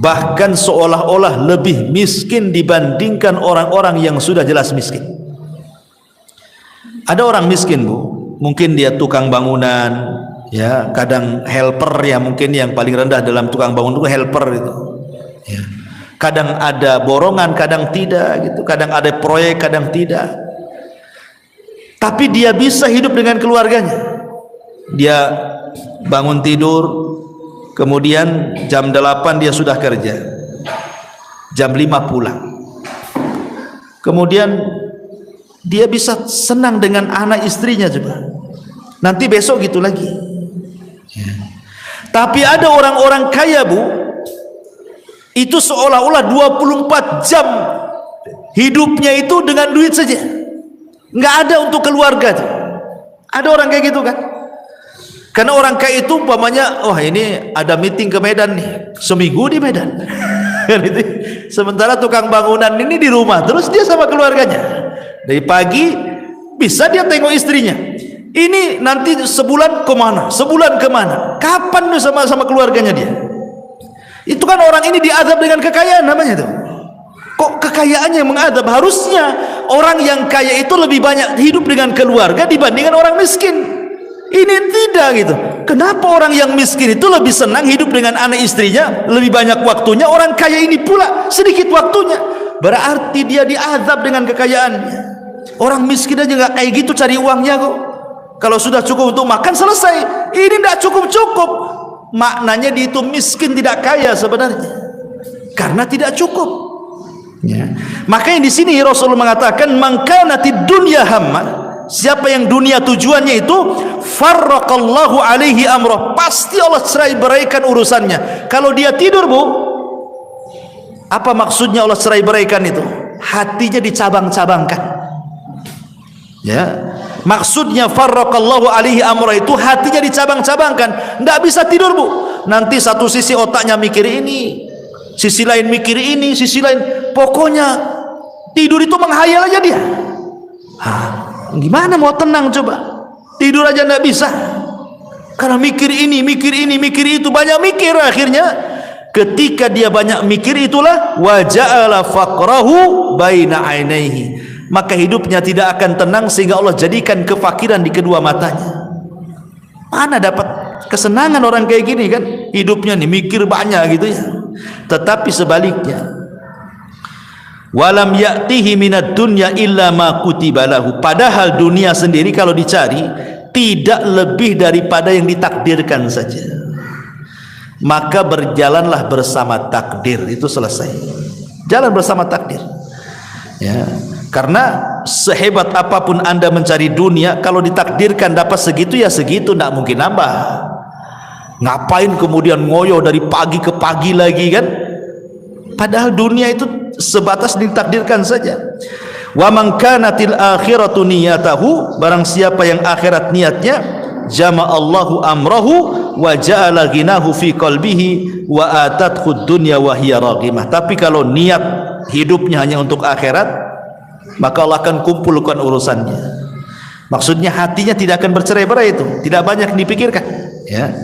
bahkan seolah-olah lebih miskin dibandingkan orang-orang yang sudah jelas miskin. Ada orang miskin, Bu, mungkin dia tukang bangunan, ya, kadang helper, ya, mungkin yang paling rendah dalam tukang bangunan itu helper itu, ya. Kadang ada borongan, kadang tidak, gitu. Kadang ada proyek, kadang tidak. Tapi dia bisa hidup dengan keluarganya. Dia bangun tidur, kemudian jam 8 dia sudah kerja, jam 5 pulang, kemudian dia bisa senang dengan anak istrinya juga. Nanti besok gitu lagi. Ya. Tapi ada orang-orang kaya, Bu, itu seolah-olah 24 jam hidupnya itu dengan duit saja, nggak ada untuk keluarga tuh. Ada orang kayak gitu kan? Karena orang kaya itu umpamanya, oh ini ada meeting ke Medan nih, seminggu di Medan. Sementara tukang bangunan ini di rumah terus dia sama keluarganya. Dari pagi bisa dia tengok istrinya, ini nanti sebulan kemana, sebulan kemana, kapan tuh sama keluarganya dia. Itu kan orang ini diazab dengan kekayaan namanya tuh. Kok kekayaannya yang mengadab? Harusnya orang yang kaya itu lebih banyak hidup dengan keluarga dibandingkan orang miskin. Ini tidak gitu. Kenapa orang yang miskin itu lebih senang hidup dengan anak istrinya, lebih banyak waktunya? Orang kaya ini pula sedikit waktunya. Berarti dia diazab dengan kekayaannya. Orang miskin aja nggak kayak gitu cari uangnya kok. Kalau sudah cukup untuk makan selesai. Ini tidak cukup-cukup. Maknanya dia itu miskin, tidak kaya sebenarnya, karena tidak cukup. Ya. Makanya di sini Rasulullah mengatakan, "Man kanatid dunya hamma", siapa yang dunia tujuannya itu, farraqallahu alaihi amrah, pasti Allah cerai beraikan urusannya. Kalau dia tidur, Bu, apa maksudnya Allah cerai beraikan itu? Hatinya dicabang-cabangkan. Ya, maksudnya farraqallahu alaihi amrah itu hatinya dicabang-cabangkan, tidak bisa tidur, Bu. Nanti satu sisi otaknya mikir ini, sisi lain mikir ini, sisi lain, pokoknya tidur itu menghayal aja dia. Gimana mau tenang coba? Tidur aja tidak bisa, karena mikir ini, mikir ini, mikir itu, banyak mikir. Akhirnya ketika dia banyak mikir itulah wa ja'ala faqrahu baina ainaihi, maka hidupnya tidak akan tenang sehingga Allah jadikan kefakiran di kedua matanya. Mana dapat kesenangan orang kayak gini kan? Hidupnya nih mikir banyak gitu ya. Tetapi sebaliknya, walam ya'tihi minad dunya illa ma kutiba lahu, padahal dunia sendiri kalau dicari tidak lebih daripada yang ditakdirkan saja. Maka berjalanlah bersama takdir, itu selesai. Jalan bersama takdir. Ya. Karena sehebat apapun Anda mencari dunia, kalau ditakdirkan dapat segitu ya segitu, tidak mungkin nambah. Ngapain kemudian ngoyo dari pagi ke pagi lagi kan? Padahal dunia itu sebatas ditakdirkan saja. Wa man kanatil akhiratu niyatahu, barang siapa yang akhirat niatnya, jama'allahu amrahu wa ja'ala ghinahu fi qalbihi wa atathu dunya wa hiya raghimah. Tapi kalau niat hidupnya hanya untuk akhirat, maka Allah akan kumpulkan urusannya. Maksudnya hatinya tidak akan bercerai-berai, itu tidak banyak dipikirkan, ya.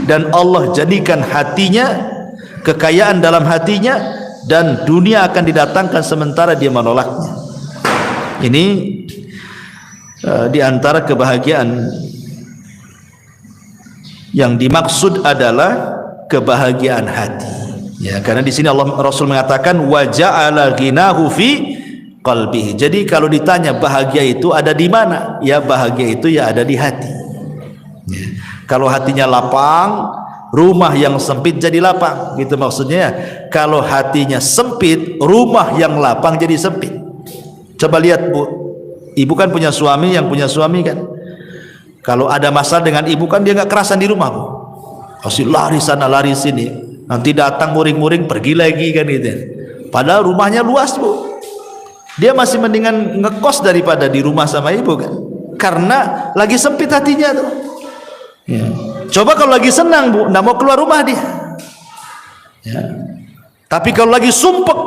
Dan Allah jadikan hatinya, kekayaan dalam hatinya, dan dunia akan didatangkan sementara dia menolaknya. Ini diantara kebahagiaan yang dimaksud adalah kebahagiaan hati, ya. Karena di sini Allah Rasul mengatakan wa ja'ala ghinahu fi qalbihi. Jadi kalau ditanya bahagia itu ada di mana? Ya bahagia itu ya ada di hati, ya. Kalau hatinya lapang, rumah yang sempit jadi lapang, gitu maksudnya. Kalau hatinya sempit, rumah yang lapang jadi sempit. Coba lihat Bu, ibu kan punya suami, yang punya suami kan, kalau ada masalah dengan ibu kan dia nggak kerasan di rumah Bu, pasti lari sana lari sini, nanti datang muring-muring pergi lagi kan gitu. Padahal rumahnya luas Bu, dia masih mendingan ngekos daripada di rumah sama ibu kan, karena lagi sempit hatinya tuh, ya. Coba kalau lagi senang Bu, nggak mau keluar rumah dia, ya. Tapi kalau lagi sumpek,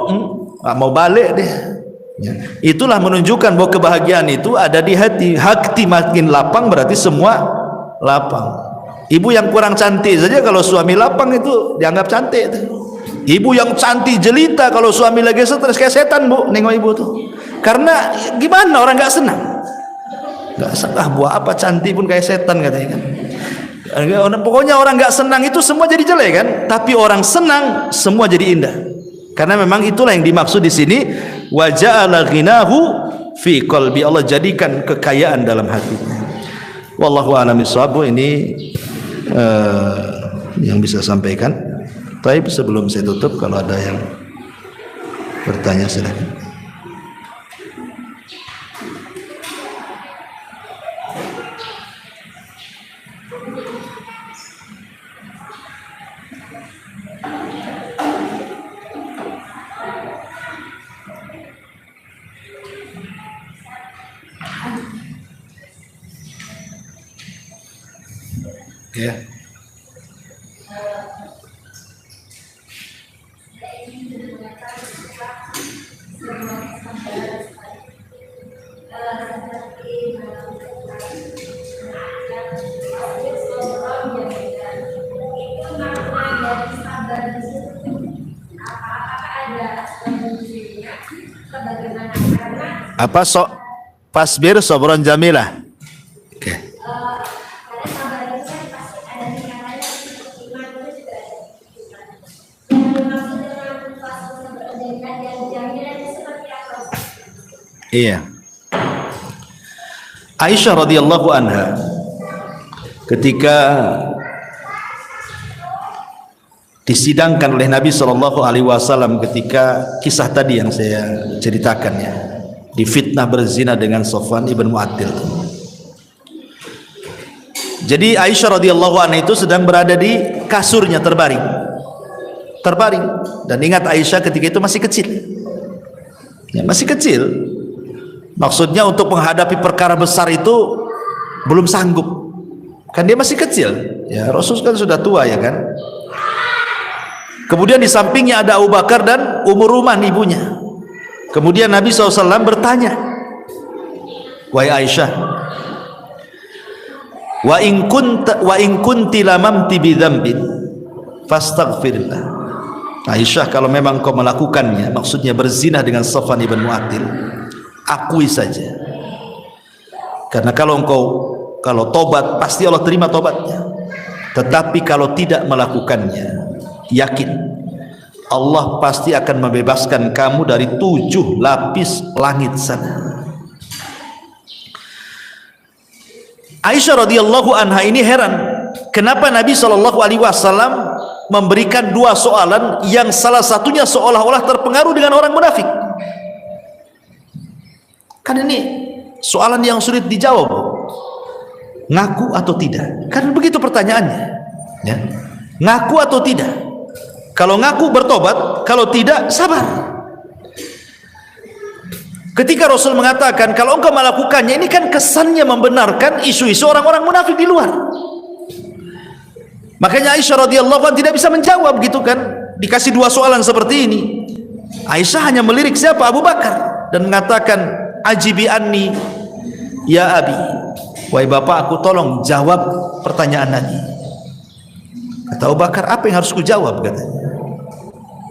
nggak mau balik dia, ya. Itulah menunjukkan bahwa kebahagiaan itu ada di hati. Hati makin lapang berarti semua lapang. Ibu yang kurang cantik saja kalau suami lapang itu dianggap cantik tuh. Ibu yang cantik jelita kalau suami lagi stres kayak setan Bu, nengok ibu tuh. Karena gimana, orang nggak senang, nggak senang. Buah apa cantik pun kayak setan katanya kan. Pokoknya orang nggak senang itu semua jadi jelek kan, tapi orang senang semua jadi indah. Karena memang itulah yang dimaksud di sini, wa ja'ala ghinahu fi qalbi. Allah jadikan kekayaan dalam hatinya. Wallahu a'lam bishawab. Ini yang bisa sampaikan. Tapi sebelum saya tutup, kalau ada yang bertanya silakan. Ya. Apa sok pasbir sabran jamilah. Oke. Iya. Aisyah radhiyallahu anha ketika disidangkan oleh Nabi sallallahu alaihi wasallam, ketika kisah tadi yang saya ceritakan ya, difitnah berzina dengan Safwan ibn Mu'attil. Jadi Aisyah radhiyallahu anha itu sedang berada di kasurnya terbaring. Dan ingat Aisyah ketika itu masih kecil. Ya, masih kecil. Maksudnya untuk menghadapi perkara besar itu belum sanggup. Kan dia masih kecil. Ya, Rasul kan sudah tua ya kan. Kemudian di sampingnya ada Abu Bakar dan Ummu Ruman ibunya. Kemudian Nabi SAW bertanya, wahai Aisyah, wa in kunti lamamti bi dzambin fastaghfirillah. Aisyah, kalau memang kau melakukannya, maksudnya berzina dengan Safwan ibn Mu'attil, akui saja. Karena kalau tobat pasti Allah terima tobatnya. Tetapi kalau tidak melakukannya, yakin Allah pasti akan membebaskan kamu dari 7 lapis langit sana. Aisyah radhiyallahu anha ini heran, kenapa Nabi SAW memberikan 2 soalan yang salah satunya seolah-olah terpengaruh dengan orang munafik. Kan ini soalan yang sulit dijawab. Ngaku atau tidak? Kan begitu pertanyaannya. Ya. Ngaku atau tidak? Kalau ngaku bertobat, kalau tidak sabar. Ketika Rasul mengatakan kalau engkau melakukannya, ini kan kesannya membenarkan isu-isu orang-orang munafik di luar. Makanya Aisyah radhiyallahu anha tidak bisa menjawab gitu kan. Dikasih dua soalan seperti ini. Aisyah hanya melirik siapa? Abu Bakar dan mengatakan, "Ajibi anni ya abi." Wahai bapak, aku tolong jawab pertanyaan Nabi. Kata Abu Bakar, apa yang harus ku jawab? Katanya.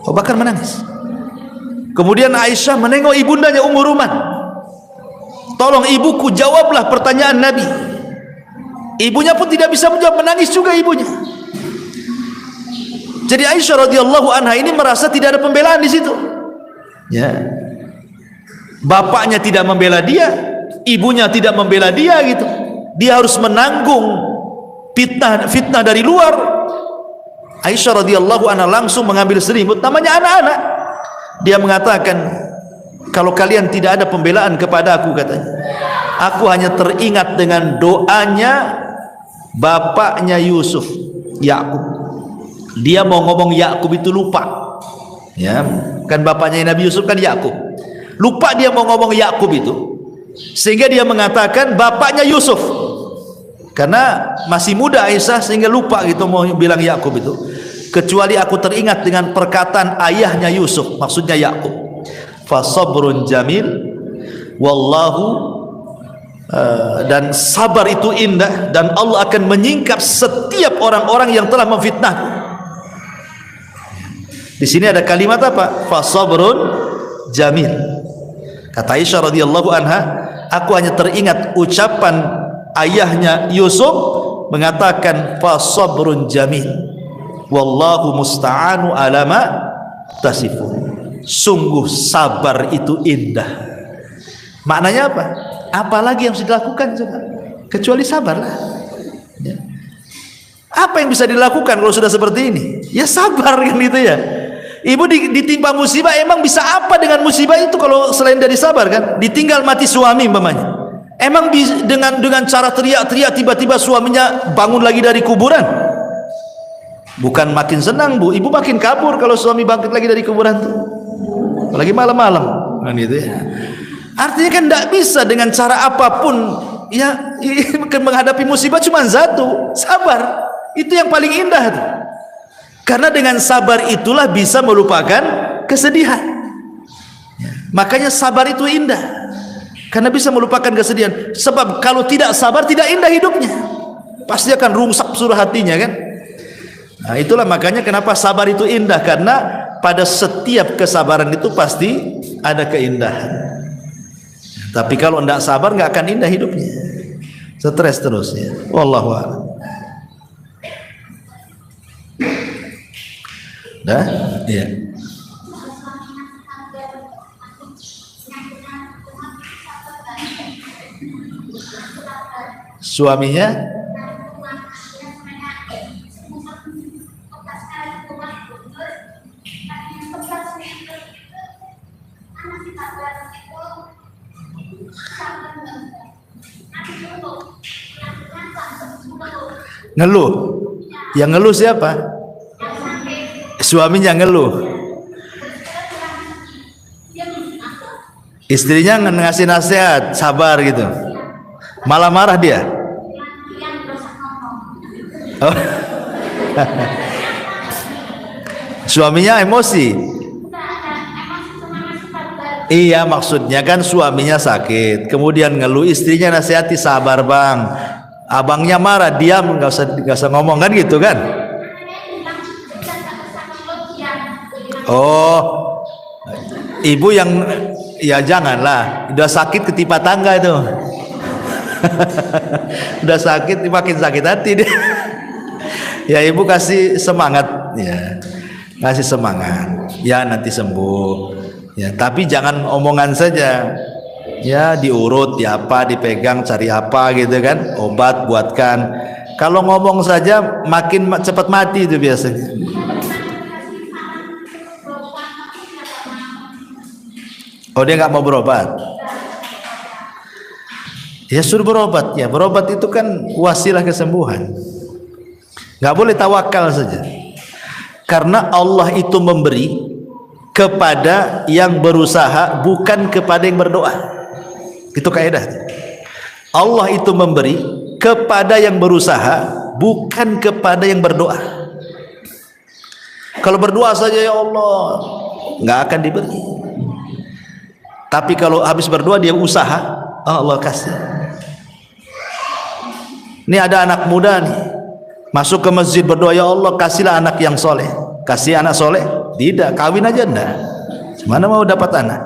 Abu Bakar menangis. Kemudian Aisyah menengok ibundanya Ummu Ruman. Tolong ibuku, jawablah pertanyaan Nabi. Ibunya pun tidak bisa menjawab, menangis juga ibunya. Jadi Aisyah radhiyallahu anha ini merasa tidak ada pembelaan di situ. Ya. Bapaknya tidak membela dia, ibunya tidak membela dia gitu. Dia harus menanggung fitnah dari luar. Aisyah radhiyallahu anha langsung mengambil selimut, namanya anak-anak. Dia mengatakan, kalau kalian tidak ada pembelaan kepada aku, katanya, aku hanya teringat dengan doanya bapaknya Yusuf, Yakub. Dia mau ngomong Yakub itu lupa. Ya, kan bapaknya Nabi Yusuf kan Yakub. Lupa dia mau ngomong Yakub itu. Sehingga dia mengatakan bapaknya Yusuf. Karena masih muda Aisyah sehingga lupa gitu mau bilang Yakub itu. Kecuali aku teringat dengan perkataan ayahnya Yusuf, maksudnya Yakub. Fa sabrun jamil wallahu, dan sabar itu indah dan Allah akan menyingkap setiap orang-orang yang telah memfitnahku. Di sini ada kalimat apa? Fa sabrun jamil. Kata Aisyah radhiyallahu anha, aku hanya teringat ucapan ayahnya Yusuf mengatakan fa sabrun jamil wallahu musta'anu ala ma tasifun. Sungguh sabar itu indah. Maknanya apa? Apalagi yang harus dilakukan coba? Kecuali sabarlah. Ya. Apa yang bisa dilakukan kalau sudah seperti ini? Ya sabar kan gitu ya. Ibu ditimpa musibah, emang bisa apa dengan musibah itu kalau selain dari sabar kan? Ditinggal mati suami umpamanya. Emang dengan cara teriak-teriak tiba-tiba suaminya bangun lagi dari kuburan? Bukan makin senang bu, ibu makin kabur kalau suami bangkit lagi dari kuburan tuh. Apalagi malam-malam kan gitu ya. Artinya kan tidak bisa dengan cara apapun ya menghadapi musibah, cuma satu, sabar. Itu yang paling indah tuh. Karena dengan sabar itulah bisa melupakan kesedihan. Makanya sabar itu indah. Karena bisa melupakan kesedihan. Sebab kalau tidak sabar tidak indah hidupnya. Pasti akan rungsak seluruh hatinya kan. Nah itulah makanya kenapa sabar itu indah. Karena pada setiap kesabaran itu pasti ada keindahan. Tapi kalau tidak sabar nggak akan indah hidupnya. Stres terus ya. Wallahu a'lam. Dah? Iya. Suaminya ngeluh. Yang ngeluh siapa? Suaminya ngeluh. Istrinya ngasih nasihat, sabar gitu. Malah marah dia. Oh. Suaminya emosi. Iya, maksudnya kan suaminya sakit, kemudian ngeluh, istrinya nasihati, sabar bang. Abangnya marah, diam, nggak usah ngomong kan gitu kan? Oh, ibu yang ya janganlah, udah sakit ketipa tangga itu. Udah sakit makin sakit hati dia. Ya ibu kasih semangat ya. Kasih semangat. Ya nanti sembuh. Ya, tapi jangan omongan saja. Ya diurut, ya apa, dipegang, cari apa gitu kan, obat buatkan. Kalau ngomong saja makin cepat mati itu biasanya. Oh dia nggak mau berobat. Ya suruh berobat. Ya berobat itu kan wasilah kesembuhan. Nggak boleh tawakal saja. Karena Allah itu memberi kepada yang berusaha, bukan kepada yang berdoa. Itu kaidah. Allah itu memberi kepada yang berusaha, bukan kepada yang berdoa. Kalau berdoa saja ya Allah, nggak akan diberi. Tapi kalau habis berdoa dia usaha, Allah kasih. Ini ada anak muda nih, masuk ke masjid berdoa, ya Allah kasihlah anak yang soleh. Kasih anak soleh? Tidak, kawin aja enggak. Mana mau dapat anak?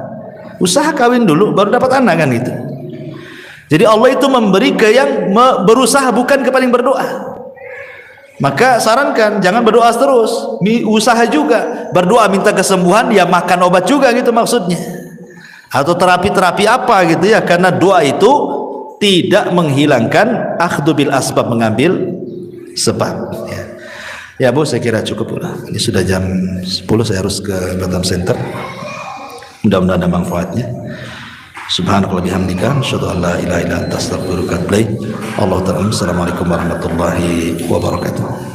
Usaha kawin dulu baru dapat anak kan gitu. Jadi Allah itu memberi ke yang berusaha, bukan kepada yang berdoa. Maka sarankan jangan berdoa terus, usaha juga. Berdoa minta kesembuhan, ya makan obat juga gitu maksudnya. Atau terapi-terapi apa gitu ya, karena doa itu tidak menghilangkan akhdhu bil asbab, mengambil sebab ya. Ya Bu, saya kira cukup lah. Ini sudah jam 10, saya harus ke Batam Center. Mudah-mudahan ada manfaatnya. Subhanakallah bihamdika, asyhadu an la ilaha illa anta astaghfiruka wa atubu ilaik. Allahu ta'ala. Assalamualaikum warahmatullahi wabarakatuh.